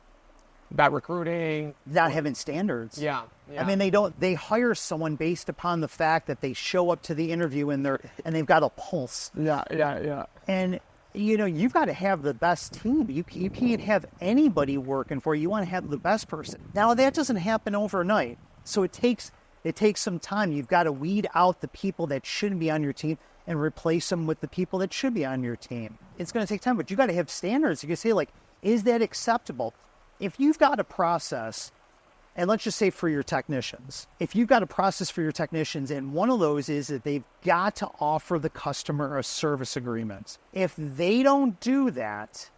Bad recruiting, not having standards. Yeah. I mean, they hire someone based upon the fact that they show up to the interview and they've got a pulse. Yeah. And you've got to have the best team. You can't have anybody working for you. You want to have the best person. Now that doesn't happen overnight. So it takes some time. You've got to weed out the people that shouldn't be on your team and replace them with the people that should be on your team. It's going to take time, but you got to have standards. You can say, like, is that acceptable? If you've got a process, and let's just say for your technicians, if you've got a process for your technicians, and one of those is that they've got to offer the customer a service agreement. If they don't do that,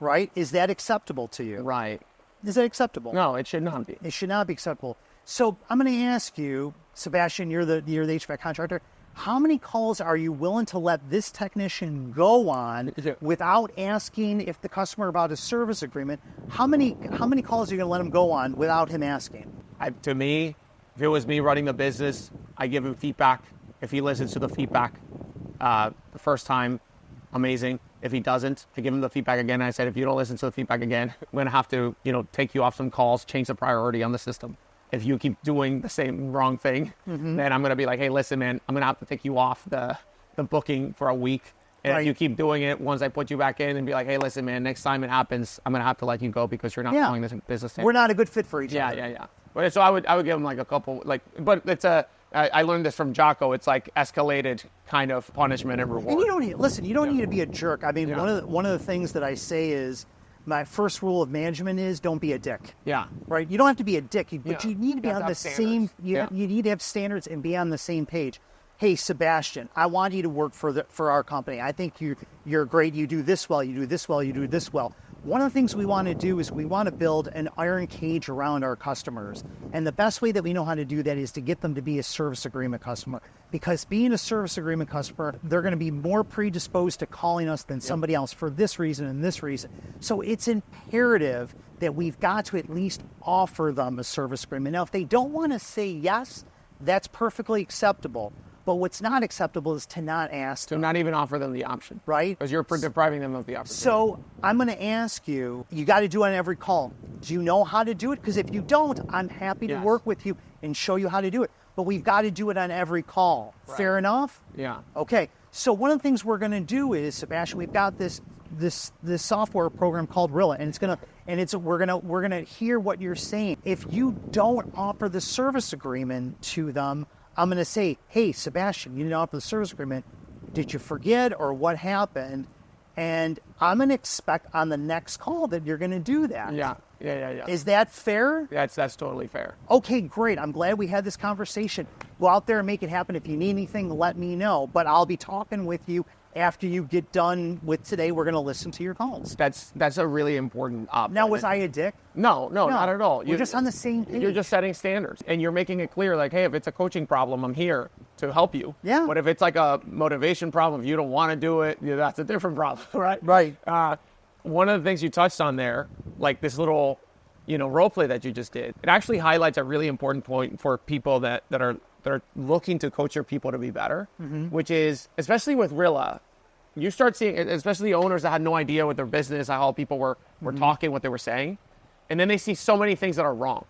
right, is that acceptable to you? Right. Is that acceptable? No, it should not be. It should not be acceptable. So I'm going to ask you, Sebastian, you're the HVAC contractor. How many calls are you willing to let this technician go on without asking if the customer about a service agreement? How many calls are you going to let him go on without him asking? To me, if it was me running the business, I give him feedback. If he listens to the feedback the first time, amazing. If he doesn't, I give him the feedback again. I said, if you don't listen to the feedback again, I'm going to have to, take you off some calls, change the priority on the system. If you keep doing the same wrong thing, then I'm going to be like, hey, listen, man, I'm going to have to take you off the booking for a week. And if you keep doing it, once I put you back in and be like, hey, listen, man, next time it happens, I'm going to have to let you go because you're not following this business standard. We're not a good fit for each other. Yeah. But so I would give him like a couple, but it's I learned this from Jocko. It's like escalated kind of punishment and reward. And you don't need to be a jerk. I mean, one of the things that I say is, my first rule of management is don't be a dick. Yeah. Right? You don't have to be a dick, but you need to be on the same, you need to have standards and be on the same page. Hey, Sebastian, I want you to work for our company. I think you're great. You do this well, you do this well, you do this well. one of the things we want to do is we want to build an iron cage around our customers. And the best way that we know how to do that is to get them to be a service agreement customer. Because being a service agreement customer, they're going to be more predisposed to calling us than somebody else for this reason and this reason. So it's imperative that we've got to at least offer them a service agreement. Now, if they don't want to say yes, that's perfectly acceptable. But what's not acceptable is to not ask them. To not even offer them the option. Right? Because you're depriving them of the opportunity. So I'm going to ask you, you got to do it on every call. Do you know how to do it? Because if you don't, I'm happy to work with you and show you how to do it. But we've got to do it on every call. Right. Fair enough? Yeah. Okay. So one of the things we're going to do is, Sebastian, we've got this software program called Rilla, and we're gonna hear what you're saying. If you don't offer the service agreement to them, I'm going to say, hey, Sebastian, you didn't offer the service agreement. Did you forget or what happened? And I'm going to expect on the next call that you're going to do that. Yeah. Is that fair? That's totally fair. Okay, great. I'm glad we had this conversation. Go out there and make it happen. If you need anything, let me know. But I'll be talking with you after you get done with today. We're going to listen to your calls. That's a really important option. Now, was I a dick? No, not at all. We're just on the same page. You're just setting standards, and you're making it clear, like, hey, if it's a coaching problem, I'm here to help you. Yeah. But if it's like a motivation problem, if you don't want to do it, that's a different problem, right? Right. One of the things you touched on there, like this little, role play that you just did, it actually highlights a really important point for people that are looking to coach their people to be better, which is, especially with Rilla, you start seeing, especially owners that had no idea what their business, how people were talking, what they were saying, and then they see so many things that are wrong.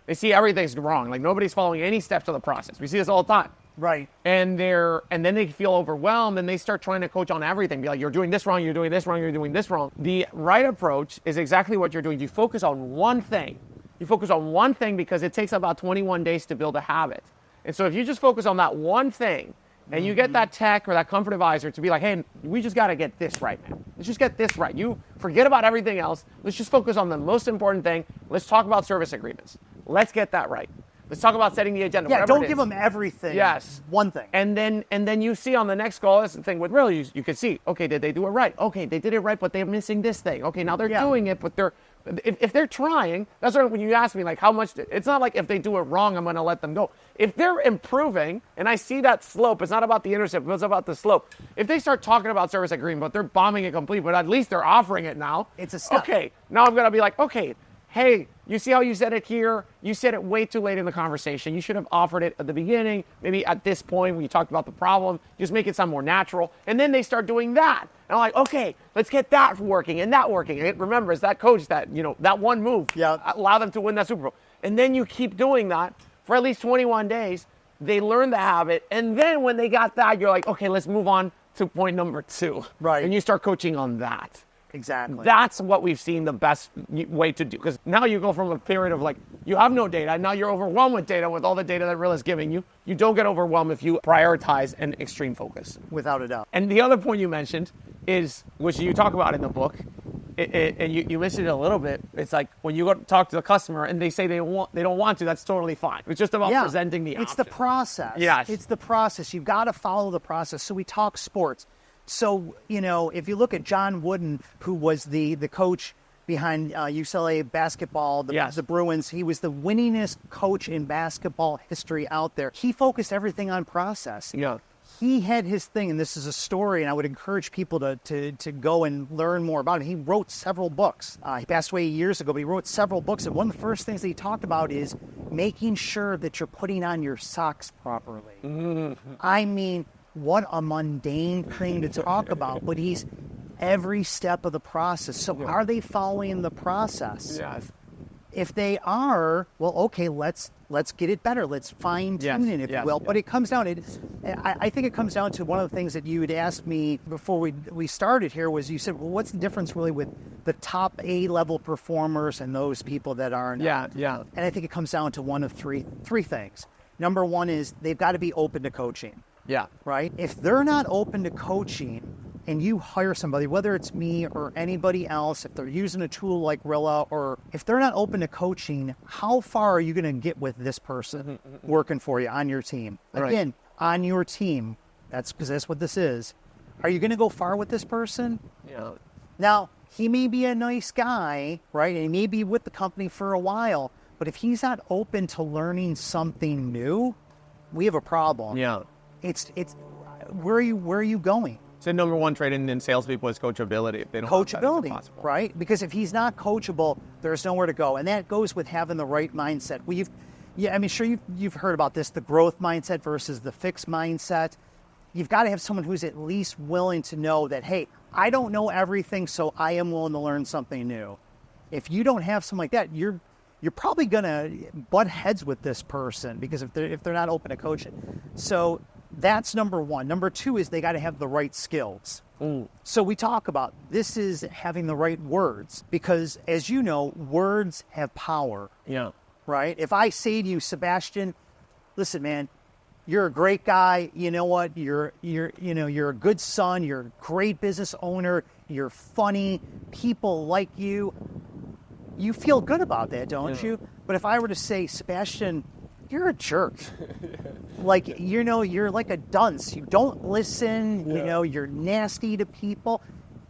They see everything's wrong, like nobody's following any steps of the process. We see this all the time. Right. And then they feel overwhelmed, and they start trying to coach on everything. Be like, you're doing this wrong, you're doing this wrong, you're doing this wrong. The right approach is exactly what you're doing. You focus on one thing. You focus on one thing because it takes about 21 days to build a habit. And so if you just focus on that one thing, and you get that tech or that comfort advisor to be like, hey, we just got to get this right, man. Let's just get this right. You forget about everything else. Let's just focus on the most important thing. Let's talk about service agreements. Let's get that right. Let's talk about setting the agenda. Yeah, don't give them everything. Yes. One thing. And then you see on the next call, that's the thing with Rilla, you can see, okay, did they do it right? Okay, they did it right, but they're missing this thing. Okay, now they're doing it, but if they're trying, that's why when you ask me, like, how much, it's not like if they do it wrong, I'm going to let them go. If they're improving, and I see that slope, it's not about the intercept, it's about the slope. If they start talking about service agreement, but they're bombing it complete, but at least they're offering it now. It's a step. Okay, now I'm going to be like, okay, hey, you see how you said it here? You said it way too late in the conversation. You should have offered it at the beginning, maybe at this point when you talked about the problem. Just make it sound more natural. And then they start doing that. And I'm like, okay, let's get that working and that working. And remember, it's that coach that, that one move, allow them to win that Super Bowl. And then you keep doing that for at least 21 days. They learn the habit. And then when they got that, you're like, okay, let's move on to point number 2. Right. And you start coaching on that. Exactly. That's what we've seen the best way to do. Because now you go from a period of like, you have no data. Now you're overwhelmed with data, with all the data that Rilla's giving you. You don't get overwhelmed if you prioritize an extreme focus. Without a doubt. And the other point you mentioned is, which you talk about in the book, and you mentioned it a little bit, it's like when you go to talk to the customer and they say they don't want to, that's totally fine. It's just about presenting the option. It's the process. Yes. It's the process. You've got to follow the process. So we talk sports. So, if you look at John Wooden, who was the coach behind UCLA basketball, the Bruins, he was the winningest coach in basketball history out there. He focused everything on process. Yeah. He had his thing, and this is a story, and I would encourage people to go and learn more about it. He wrote several books. He passed away years ago, but he wrote several books, and one of the first things that he talked about is making sure that you're putting on your socks properly. Mm-hmm. I mean, what a mundane thing to talk about, but he's every step of the process. So are they following the process? Yes. If they are, well, okay, let's get it better. Let's fine tune it, if you will. But it comes down, I think it comes down to one of the things that you had asked me before we started here was you said, well, what's the difference really with the top A-level performers and those people that aren't? Yeah. And I think it comes down to one of three things. Number one is they've got to be open to coaching. Yeah. Right? If they're not open to coaching and you hire somebody, whether it's me or anybody else, if they're using a tool like Rilla, or if they're not open to coaching, how far are you going to get with this person working for you on your team? Again, on your team, that's because that's what this is. Are you going to go far with this person? Yeah. Now, he may be a nice guy, right? And he may be with the company for a while, but if he's not open to learning something new, we have a problem. Yeah. It's where are you going? So number one trait in salespeople is coachability. If they don't have that, it's Coachability, impossible. right? Because if he's not coachable, there's nowhere to go. And that goes with having the right mindset. Sure you've heard about this, the growth mindset versus the fixed mindset. You've got to have someone who's at least willing to know that, hey, I don't know everything, so I am willing to learn something new. If you don't have something like that, you're probably going to butt heads with this person because if they're not open to coaching. So that's number one. Number two is they got to have the right skills. So we talk about this is having the right words because, as you know, words have power. Yeah. Right? If I say to you, Sebastian, listen, man, you're a great guy. You know what? You're a good son. You're a great business owner. You're funny. People like you. You feel good about that, don't you? But if I were to say, Sebastian, you're a jerk. You're like a dunce. You don't listen. You're nasty to people.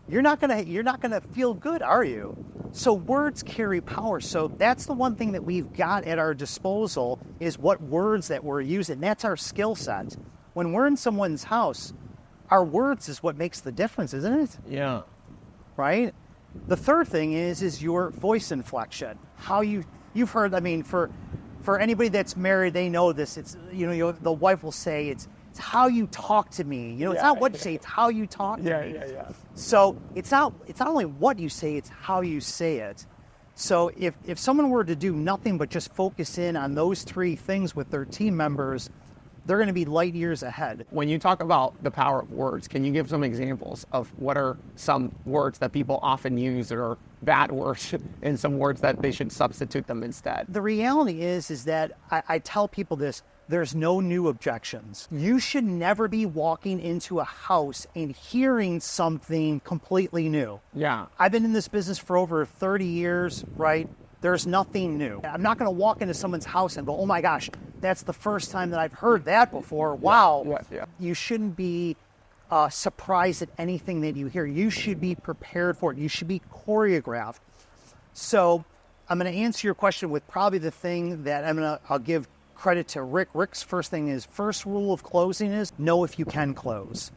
You're not gonna feel good, are you? So words carry power. So that's the one thing that we've got at our disposal is what words that we're using. That's our skill set. When we're in someone's house, our words is what makes the difference, isn't it? Yeah. Right? The third thing is your voice inflection. How you've heard, for anybody that's married, they know this. It's the wife will say it's how you talk to me. It's not what you say, it's how you talk to me. Yeah. So it's not only what you say, it's how you say it. So if someone were to do nothing but just focus in on those three things with their team members, they're going to be light years ahead. When you talk about the power of words, can you give some examples of what are some words that people often use that are bad words and some words that they should substitute them instead? The reality is that I tell people this, there's no new objections. You should never be walking into a house and hearing something completely new. Yeah. I've been in this business for over 30 years, right? There's nothing new. I'm not going to walk into someone's house and go, oh my gosh, that's the first time that I've heard that before. Wow. Yeah. You shouldn't be surprised at anything that you hear. You should be prepared for it. You should be choreographed. So I'm going to answer your question with probably the thing that I'll give credit to Rick. Rick's first rule of closing is know if you can close.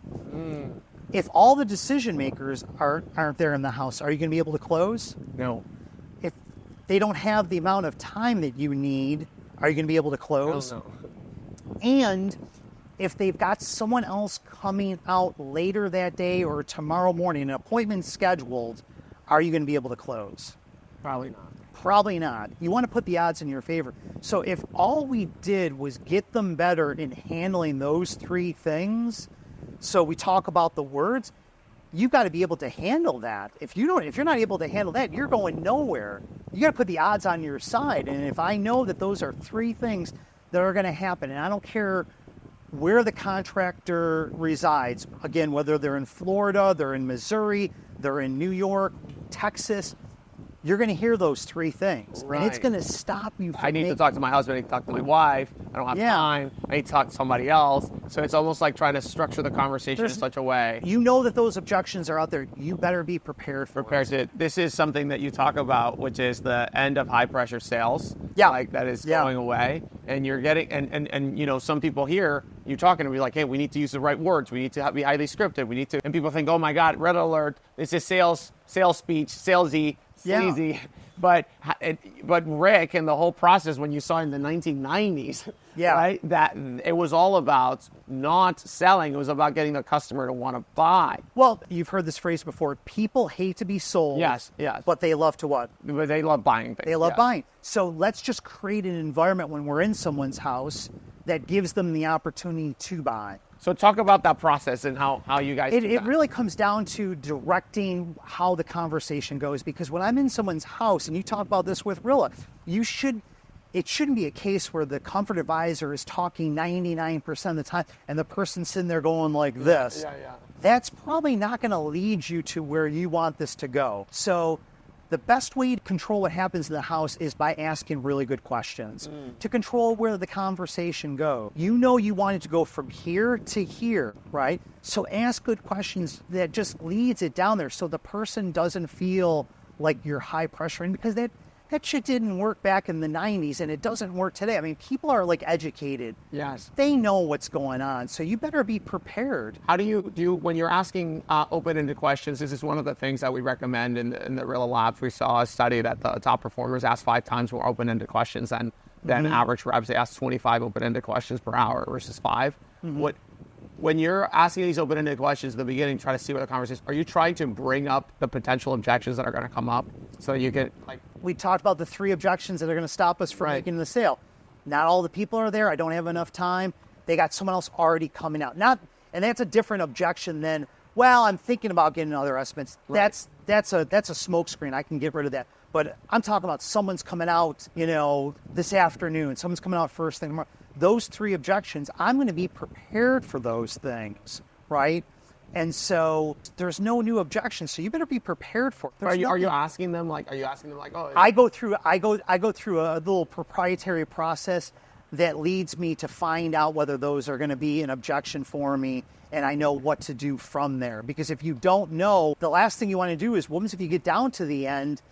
If all the decision makers aren't there in the house, are you going to be able to close? No. If they don't have the amount of time that you need, are you going to be able to close? No. And if they've got someone else coming out later that day or tomorrow morning, an appointment scheduled, are you going to be able to close? Probably not. Probably not. You want to put the odds in your favor. So if all we did was get them better in handling those three things, so we talk about the words, you've got to be able to handle that. If you're not able to handle that, you're going nowhere. You got to put the odds on your side. And if I know that those are three things that are going to happen, and I don't care where the contractor resides, again, whether they're in Florida, they're in Missouri, they're in New York, Texas, you're going to hear those three things. Right. And it's going to stop you from I need to talk to my husband, I need to talk to my wife, I don't have time, I need to talk to somebody else. So it's almost like trying to structure the conversation in such a way. You know that those objections are out there. You better be prepared for it. This is something that you talk about, which is the end of high pressure sales. Yeah. Like that is going away. And you're getting, and some people here, you talking to be like, hey, we need to use the right words. We need to be highly scripted. And people think, oh my God, red alert. This is sales speech, salesy, sleazy. But Rick and the whole process when you saw in the 1990s, right, that it was all about not selling. It was about getting the customer to want to buy. Well, you've heard this phrase before. People hate to be sold. Yes. But they love to what? But they love buying things. They love buying. So let's just create an environment when we're in someone's house that gives them the opportunity to buy. So talk about that process and how you guys do that. It really comes down to directing how the conversation goes, because when I'm in someone's house, and you talk about this with Rilla, it shouldn't be a case where the comfort advisor is talking 99% of the time and the person's sitting there going like this. Yeah. That's probably not going to lead you to where you want this to go. So the best way to control what happens in the house is by asking really good questions to control where the conversation goes. You know you want it to go from here to here, right? So ask good questions that just leads it down there so the person doesn't feel like you're high pressuring, because that shit didn't work back in the 90s and it doesn't work today. I mean, people are like educated. Yes. They know what's going on. So you better be prepared. How do you when you're asking open-ended questions, this is one of the things that we recommend in the Rilla Labs. We saw a study that the top performers ask 5 times more open-ended questions than average reps. They ask 25 open-ended questions per hour versus 5. When you're asking these open-ended questions at the beginning, try to see what the conversation, are you trying to bring up the potential objections that are going to come up so you get like... We talked about the 3 objections that are going to stop us from making the sale. Not all the people are there. I don't have enough time. They got someone else already coming out. And that's a different objection than, well, I'm thinking about getting other estimates. Right. That's a smoke screen. I can get rid of that. But I'm talking about someone's coming out, this afternoon. Someone's coming out first thing tomorrow. Those 3 objections, I'm going to be prepared for those things, right? And so there's no new objections, so you better be prepared for it. Are you asking them like, oh... I go through a little proprietary process that leads me to find out whether those are going to be an objection for me, and I know what to do from there. Because if you don't know, the last thing you want to do is, what if you get down to the end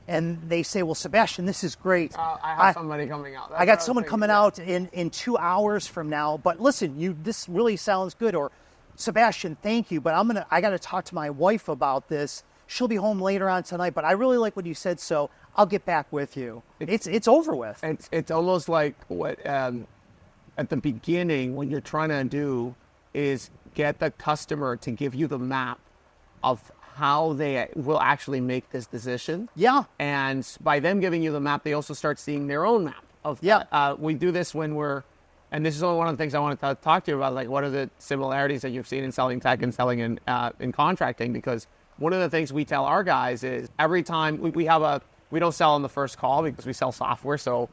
and they say, well, Sebastian, this is great. I have somebody coming out. I got someone coming out in 2 hours from now, but listen, this really sounds good. Or, Sebastian, thank you, but I got to talk to my wife about this. She'll be home later on tonight, but I really like what you said, so I'll get back with you. It's over with. It's almost like what at the beginning, what you're trying to do is get the customer to give you the map of how they will actually make this decision. Yeah. And by them giving you the map, they also start seeing their own map of we do this when we're, and this is only one of the things I want to talk to you about, like what are the similarities that you've seen in selling tech and selling in contracting, because one of the things we tell our guys is every time we don't sell on the first call because we sell software, so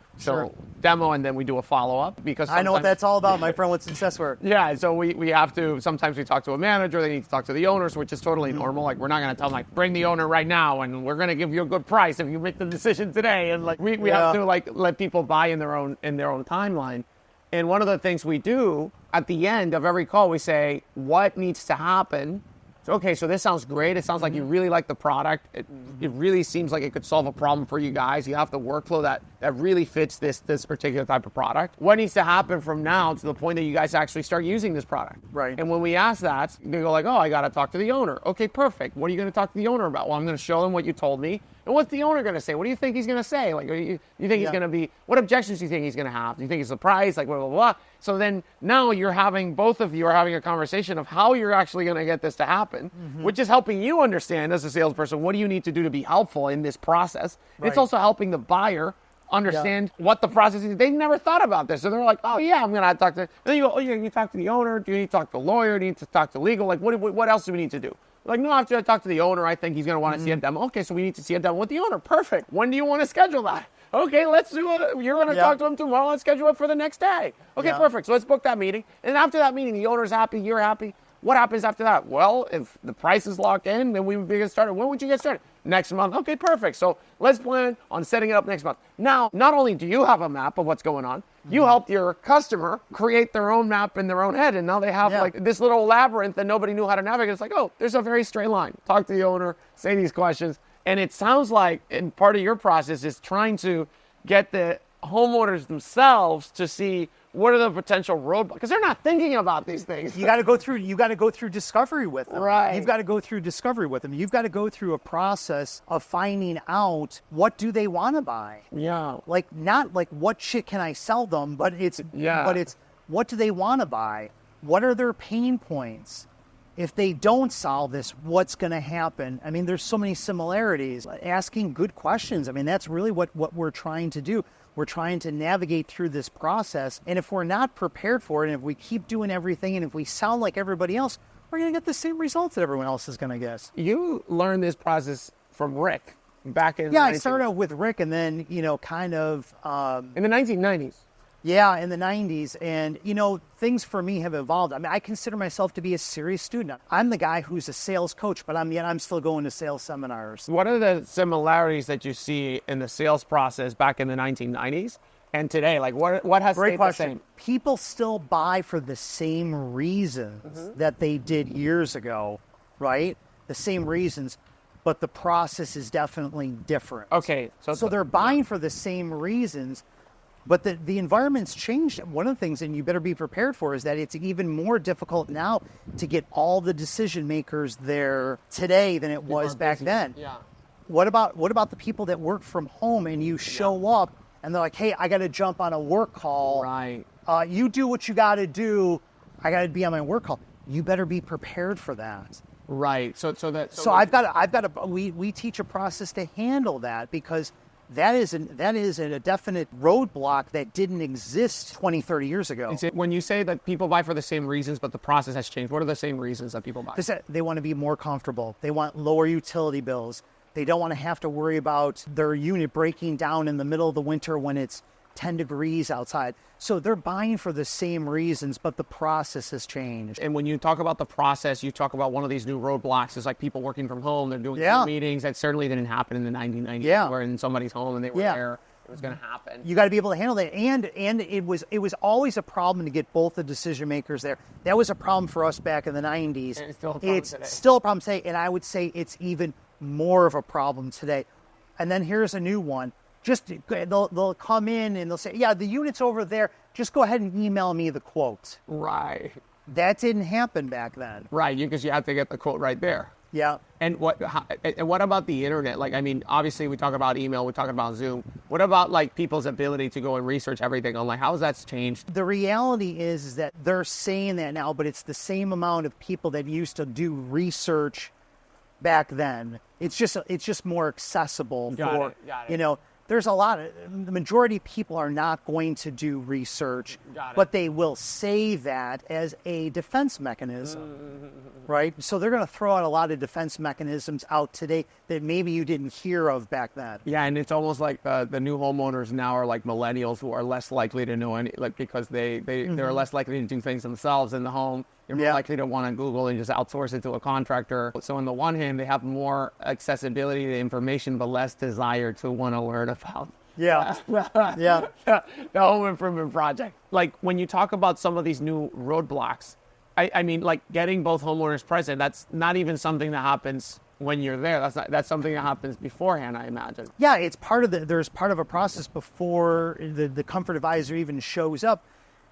demo and then we do a follow-up, because I know what that's all about, my friend, with Successware. Yeah, so we have to, sometimes we talk to a manager, they need to talk to the owners, which is totally normal. Like, we're not going to tell them, like, bring the owner right now and we're going to give you a good price if you make the decision today. And like we have to like let people buy in their own timeline. And one of the things we do at the end of every call, we say, what needs to happen? Okay, so this sounds great. It sounds like you really like the product. It really seems like it could solve a problem for you guys. You have the workflow that really fits this particular type of product. What needs to happen from now to the point that you guys actually start using this product? Right. And when we ask that, they go like, oh, I got to talk to the owner. Okay, perfect. What are you going to talk to the owner about? Well, I'm going to show them what you told me. And what's the owner going to say? What do you think he's going to say? Like, you think he's going to be, what objections do you think he's going to have? Do you think it's the price? Like, blah, blah, blah. So then now both of you are having a conversation of how you're actually going to get this to happen, which is helping you understand as a salesperson, what do you need to do to be helpful in this process? Right. It's also helping the buyer understand what the process is. They never thought about this. So they're like, oh yeah, I'm going to talk to, and then you go, oh, you need to talk to the owner. Do you need to talk to the lawyer? Do you need to talk to legal? Like, what else do we need to do? Like, no, after I talk to the owner, I think he's going to want to see a demo. Okay, so we need to see a demo with the owner. Perfect. When do you want to schedule that? Okay, let's do it. You're going to talk to him tomorrow. Let's schedule it for the next day. Okay, perfect. So let's book that meeting. And after that meeting, the owner's happy, you're happy. What happens after that? Well, if the price is locked in, then we would get started. When would you get started? Next month. Okay, perfect. So let's plan on setting it up next month. Now, not only do you have a map of what's going on, you helped your customer create their own map in their own head. And now they have like this little labyrinth that nobody knew how to navigate. It's like, oh, there's a very straight line. Talk to the owner, say these questions. And it sounds like, and part of your process is trying to get the homeowners themselves to see what are the potential roadblocks, because they're not thinking about these things. You got to go through discovery with them. Right. You've got to go through discovery with them. You've got to go through a process of finding out what do they want to buy. Yeah. Like, not like what shit can I sell them, but it's what do they want to buy? What are their pain points? If they don't solve this, what's going to happen? I mean, there's so many similarities. Asking good questions. I mean, that's really what we're trying to do. We're trying to navigate through this process. And if we're not prepared for it, and if we keep doing everything, and if we sound like everybody else, we're going to get the same results that everyone else is going to get. You learned this process from Rick back in I started out with Rick, and then, kind of... in the 1990s. Yeah, in the 90s. And, things for me have evolved. I mean, I consider myself to be a serious student. I'm the guy who's a sales coach, but I'm still going to sales seminars. What are the similarities that you see in the sales process back in the 1990s and today? Like, what has Great stayed question. the same? People still buy for the same reasons that they did years ago, right? The same reasons, but the process is definitely different. Okay. So they're buying for the same reasons, but the environment's changed. One of the things, and you better be prepared for, is that it's even more difficult now to get all the decision makers there today than it was back then. Yeah. What about the people that work from home and you show up and they're like, hey, I got to jump on a work call. Right. You do what you got to do. I got to be on my work call. You better be prepared for that. Right. So we teach a process to handle that, because that is a definite roadblock that didn't exist 20, 30 years ago. When you say that people buy for the same reasons, but the process has changed, what are the same reasons that people buy? They want to be more comfortable. They want lower utility bills. They don't want to have to worry about their unit breaking down in the middle of the winter when it's 10 degrees outside. So they're buying for the same reasons, but the process has changed. And when you talk about the process, you talk about one of these new roadblocks is like people working from home. They're doing Zoom meetings. That certainly didn't happen in the 1990s. Where in somebody's home and they were there. It was going to happen. You got to be able to handle that. And it was always a problem to get both the decision makers there. That was a problem for us back in the 90s. And it's still a problem today. Still a problem today. And I would say it's even more of a problem today. And then here's a new one. They'll come in and they'll say, yeah, the unit's over there. Just go ahead and email me the quote. Right. That didn't happen back then. Right, because you have to get the quote right there. Yeah. And what about the internet? Like, I mean, obviously we talk about email, we talk about Zoom. What about like people's ability to go and research everything online? How has that changed? The reality is that they're saying that now, but it's the same amount of people that used to do research back then. It's just more accessible. Got it. There's the majority of people are not going to do research, but they will say that as a defense mechanism, right? So they're going to throw out a lot of defense mechanisms out today that maybe you didn't hear of back then. Yeah, and it's almost like the new homeowners now are like millennials who are less likely to know because they're less likely to do things themselves in the home. You're more likely to want to Google and just outsource it to a contractor. So on the one hand, they have more accessibility to information, but less desire to want to learn about the home improvement project. Like when you talk about some of these new roadblocks, I mean, like getting both homeowners present, that's not even something that happens when you're there. That's something that happens beforehand, I imagine. Yeah, it's there's part of a process before the comfort advisor even shows up.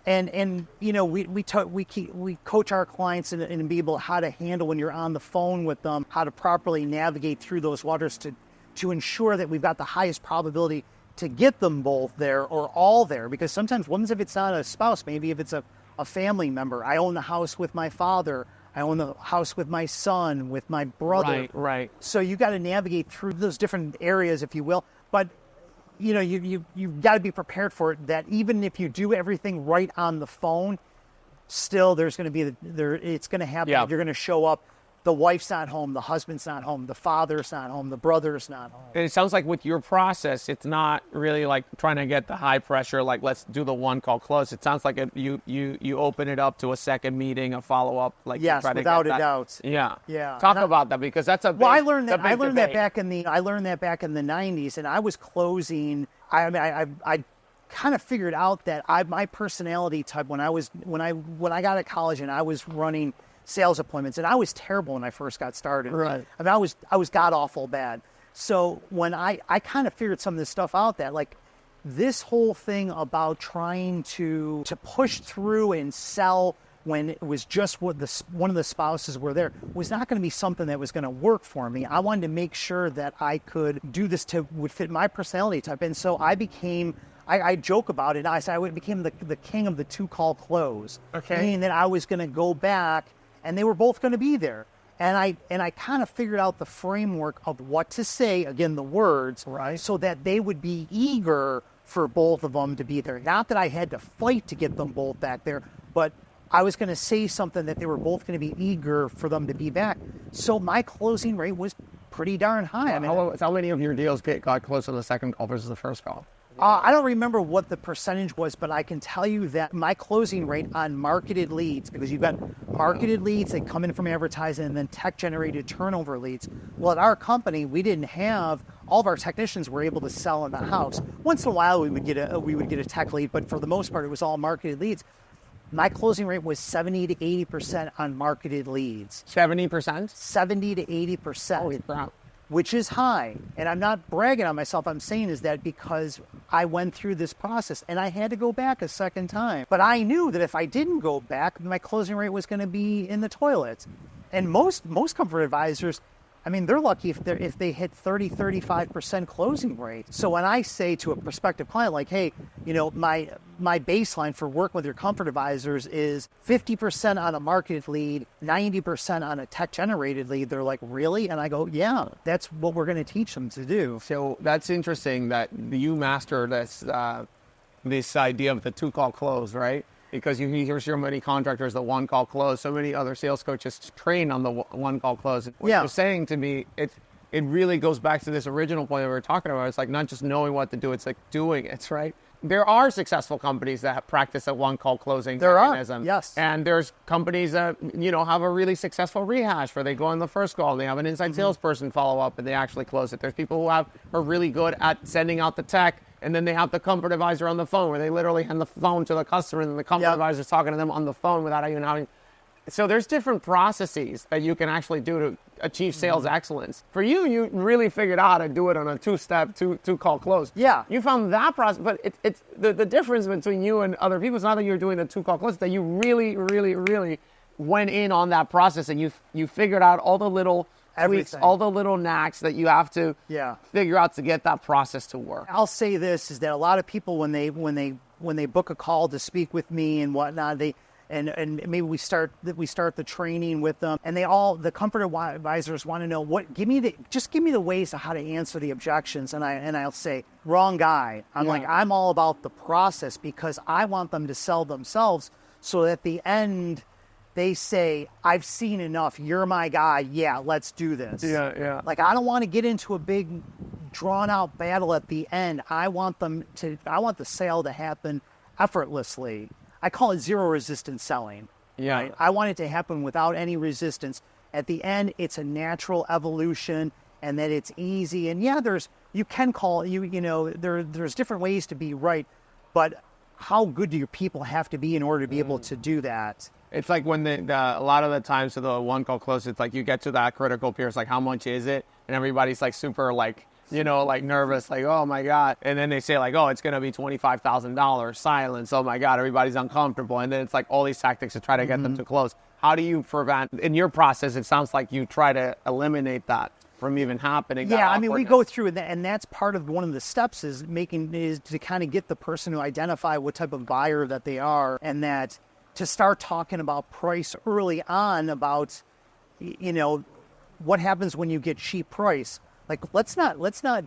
And we coach our clients and be able how to handle when you're on the phone with them, how to properly navigate through those waters to ensure that we've got the highest probability to get them both there or all there. Because sometimes, if it's not a spouse, maybe if it's a family member. I own the house with my father. I own the house with my son, with my brother. Right. So you got to navigate through those different areas, if you will. But you've got to be prepared for it, that even if you do everything right on the phone, still there's going to be it's going to happen. Yeah. You're going to show up. The wife's not home. The husband's not home. The father's not home. The brother's not home. And it sounds like with your process, it's not really like trying to get the high pressure, like let's do the one call close. It sounds like you open it up to a second meeting, a follow up. Like yes, without a doubt. Yeah. Talk about that, because that's a big, I learned that back in the 90s, and I was closing. I kind of figured out that my personality type when I got to college and I was running sales appointments, and I was terrible when I first got started. Right. I mean, I was god awful bad. So when I kind of figured some of this stuff out, that like this whole thing about trying to push through and sell when it was just one of the spouses were there was not going to be something that was going to work for me. I wanted to make sure that I could do this would fit my personality type, and so I became. I joke about it. I became the king of the 2-call close. Okay. Meaning that I was going to go back, and they were both going to be there. And I kind of figured out the framework of what to say, again, the words, right, so that they would be eager for both of them to be there. Not that I had to fight to get them both back there, but I was going to say something that they were both going to be eager for them to be back. So my closing rate was pretty darn high. How many of your deals got close to the second call versus the first call? I don't remember what the percentage was, but I can tell you that my closing rate on marketed leads, because you've got marketed leads that come in from advertising and then tech-generated turnover leads. Well, at our company, we didn't have, all of our technicians were able to sell in the house. Once in a while, we would get a tech lead, but for the most part, it was all marketed leads. My closing rate was 70 to 80% on marketed leads. 70%? 70 to 80%. Holy crap. Which is high. And I'm not bragging on myself. I'm saying is that because I went through this process and I had to go back a second time. But I knew that if I didn't go back, my closing rate was going to be in the toilet. And most comfort advisors, I mean, they're lucky if they hit 30, 35% closing rate. So when I say to a prospective client, like, hey, you know, my baseline for working with your comfort advisors is 50% on a marketed lead, 90% on a tech-generated lead, they're like, really? And I go, yeah, that's what we're going to teach them to do. So that's interesting that you master this idea of the two-call close, right? Because you hear so many contractors, the one-call close, so many other sales coaches train on the one-call close. What you're saying to me, it really goes back to this original point that we were talking about. It's like not just knowing what to do, it's like doing it, right? There are successful companies that practice a one-call closing mechanism. Yes. And there's companies that, you know, have a really successful rehash where they go on the first call, they have an inside salesperson follow up, and they actually close it. There's people who are really good at sending out the tech, and then they have the comfort advisor on the phone where they literally hand the phone to the customer, and the comfort advisor is talking to them on the phone without even having. So there's different processes that you can actually do to achieve sales excellence. For you, you really figured out how to do it on a two-step, two-call close. Yeah. You found that process, but it's the difference between you and other people is not that you're doing the two-call close, that you really, really, really went in on that process and you figured out all the little tweaks, all the little knacks that you have to figure out to get that process to work. I'll say this is that a lot of people when they book a call to speak with me and whatnot, and maybe we start the training with them, and the comfort advisors want to know give me the ways of how to answer the objections, and I'll say, wrong guy. I'm all about the process because I want them to sell themselves, so at the end they say, I've seen enough, you're my guy, yeah, let's do this. Yeah. Like, I don't want to get into a big drawn out battle at the end. I want the sale to happen effortlessly. I call it zero resistance selling. Yeah. Right? I want it to happen without any resistance. At the end, it's a natural evolution, and that it's easy. And yeah, there's different ways to be right, but how good do your people have to be in order to be able to do that? It's like when a lot of the times to the one call close, it's like you get to that critical period, it's like, how much is it? And everybody's like super like, you know, like nervous, like, oh my God. And then they say like, oh, it's going to be $25,000, silence. Oh my God, everybody's uncomfortable. And then it's like all these tactics to try to get them to close. How do you prevent, in your process, it sounds like you try to eliminate that from even happening. Yeah, I mean, we go through that, and that's part of one of the steps is to kind of get the person to identify what type of buyer that they are, and that to start talking about price early on about, you know, what happens when you get cheap price. Like, let's not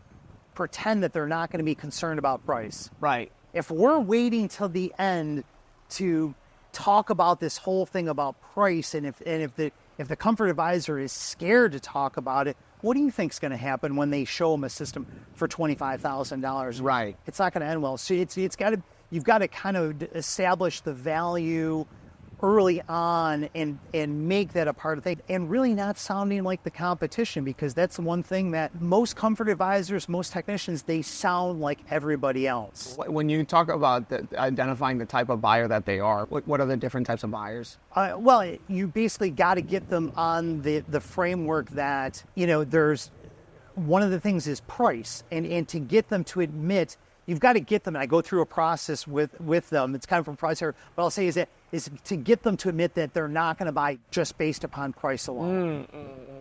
pretend that they're not going to be concerned about price. Right. If we're waiting till the end to talk about this whole thing about price, and if the comfort advisor is scared to talk about it, what do you think's going to happen when they show them a system for $25,000? Right. It's not going to end well. So you've got to kind of establish the value early on and make that a part of the thing, and really not sounding like the competition, because that's the one thing that most comfort advisors, most technicians, they sound like everybody else. When you talk about identifying the type of buyer that they are, what are the different types of buyers? Well, you basically got to get them on the framework that, you know, there's one of the things is price, and to get them to admit, you've got to get them, and I go through a process with them. It's kind of from price here. What I'll say is to get them to admit that they're not going to buy just based upon price alone.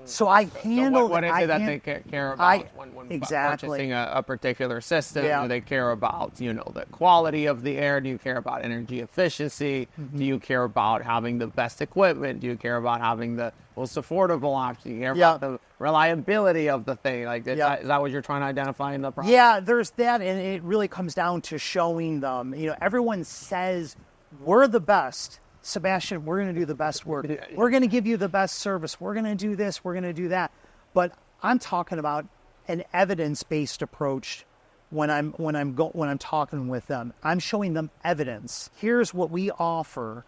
So I handle. So what is it that they care about when exactly purchasing a particular system? Do they care about, you know, the quality of the air? Do you care about energy efficiency? Do you care about having the best equipment? Do you care about having the most affordable option? Do you care about the reliability of the thing? Like, is that what you're trying to identify in the process? Yeah, there's that, and it really comes down to showing them. You know, everyone says we're the best. Sebastian, we're going to do the best work. We're going to give you the best service. We're going to do this. We're going to do that. But I'm talking about an evidence-based approach when I'm talking with them. I'm showing them evidence. Here's what we offer,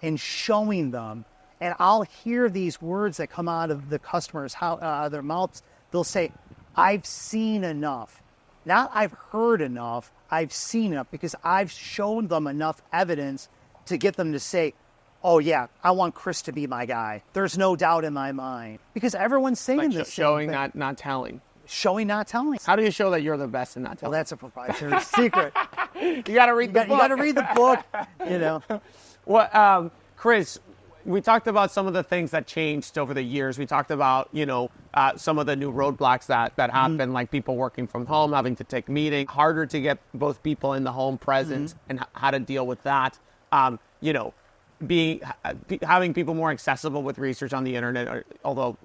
and showing them. And I'll hear these words that come out of the customers, out of their mouths. They'll say, "I've seen enough." Not I've heard enough. I've seen enough, because I've shown them enough evidence to get them to say, "Oh yeah, I want Chris to be my guy. There's no doubt in my mind." Because everyone's saying Like this. showing, not telling. Showing, not telling. How do you show that you're the best in not telling? Well, that's a proprietary secret. You got to read the book. You got to read the book, you know. Well, Chris, we talked about some of the things that changed over the years. We talked about, some of the new roadblocks that happen, like people working from home, having to take meetings, harder to get both people in the home present, and how to deal with that. Having people more accessible with research on the internet, although,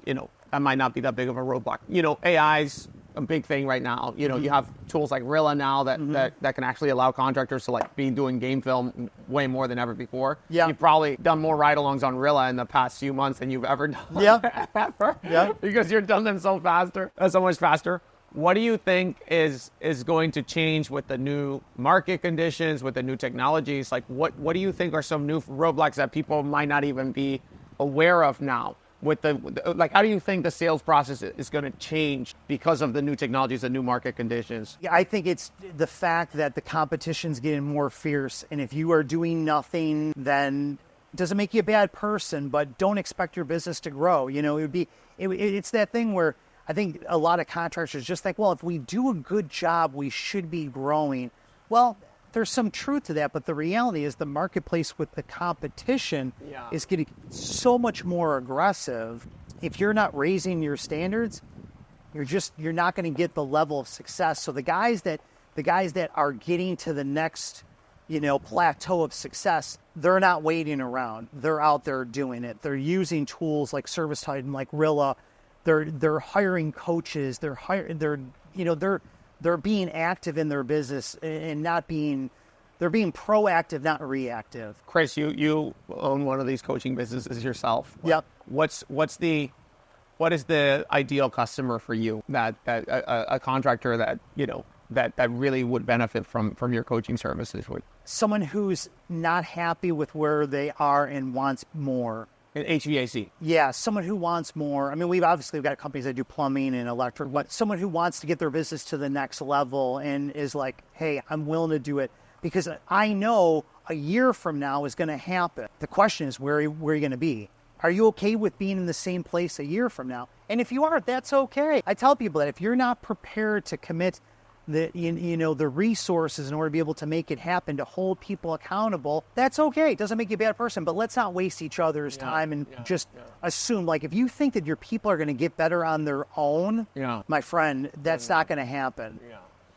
that might not be that big of a roadblock. AI's a big thing right now. You have tools like Rilla now that can actually allow contractors to be doing game film way more than ever before. Yeah. You've probably done more ride-alongs on Rilla in the past few months than you've ever done. Yeah. ever. Yeah. Because you've done them so much faster. What do you think is going to change with the new market conditions, with the new technologies? Like, what do you think are some new roadblocks that people might not even be aware of now? How do you think the sales process is going to change because of the new technologies, the new market conditions? Yeah, I think it's the fact that the competition's getting more fierce, and if you are doing nothing, then it doesn't make you a bad person, but don't expect your business to grow. It's that thing where I think a lot of contractors just think, well, if we do a good job, we should be growing. Well, there's some truth to that, but the reality is the marketplace with the competition is getting so much more aggressive. If you're not raising your standards, you're not going to get the level of success. So the guys that are getting to the next, plateau of success, they're not waiting around. They're out there doing it. They're using tools like ServiceTitan, like Rilla. They're hiring coaches. They're being active in their business and they're being proactive, not reactive. Chris, you own one of these coaching businesses yourself. Yep. What is the ideal customer for you, that a contractor that really would benefit from your coaching services would? Someone who's not happy with where they are and wants more. In HVAC. Yeah, someone who wants more. I mean, we've got companies that do plumbing and electric, but someone who wants to get their business to the next level and is like, hey, I'm willing to do it because I know a year from now is going to happen. The question is, where are you going to be? Are you okay with being in the same place a year from now? And if you are, that's okay. I tell people that if you're not prepared to commit the resources in order to be able to make it happen, to hold people accountable, that's okay. It doesn't make you a bad person, but let's not waste each other's time and just assume, like, if you think that your people are going to get better on their own, my friend, that's not going to happen.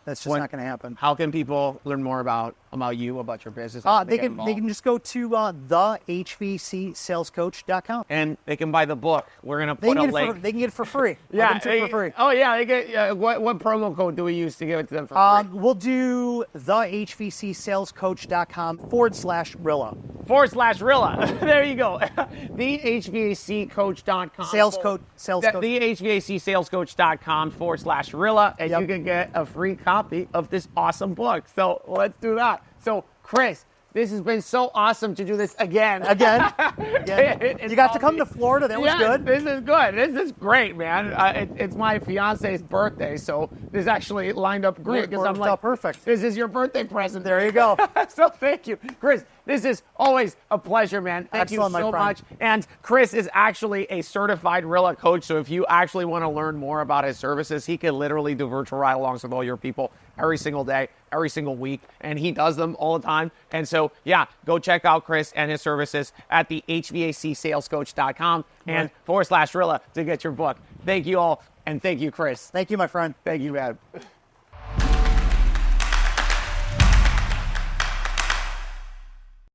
That's just not going to happen. How can people learn more about you, about your business? They can just go to the HVACSalesCoach.com. And they can buy the book. We're going to put a link. They can get it for free. Yeah, for free. Oh, yeah. They get, what promo code do we use to give it to them for free? We'll do the HVACSalesCoach.com/Rilla. /Rilla. There you go. The HVACCoach.com. Sales Coach. The HVACSalesCoach.com /Rilla. And you can get a free copy of this awesome book. So let's do that. So, Chris, this has been so awesome to do this again. Again. You got to come to Florida. That was good. This is good. This is great, man. It's my fiance's birthday, so this actually lined up great. Because I'm like, perfect. This is your birthday present. There you go. So thank you, Chris. This is always a pleasure, man. Thank you so much. And Chris is actually a certified Rilla coach, so if you actually want to learn more about his services, he can literally do virtual ride-alongs with all your people every single day, every single week, and he does them all the time. And so, go check out Chris and his services at the HVACSalesCoach.com and /Rilla to get your book. Thank you all, and thank you, Chris. Thank you, my friend. Thank you, man.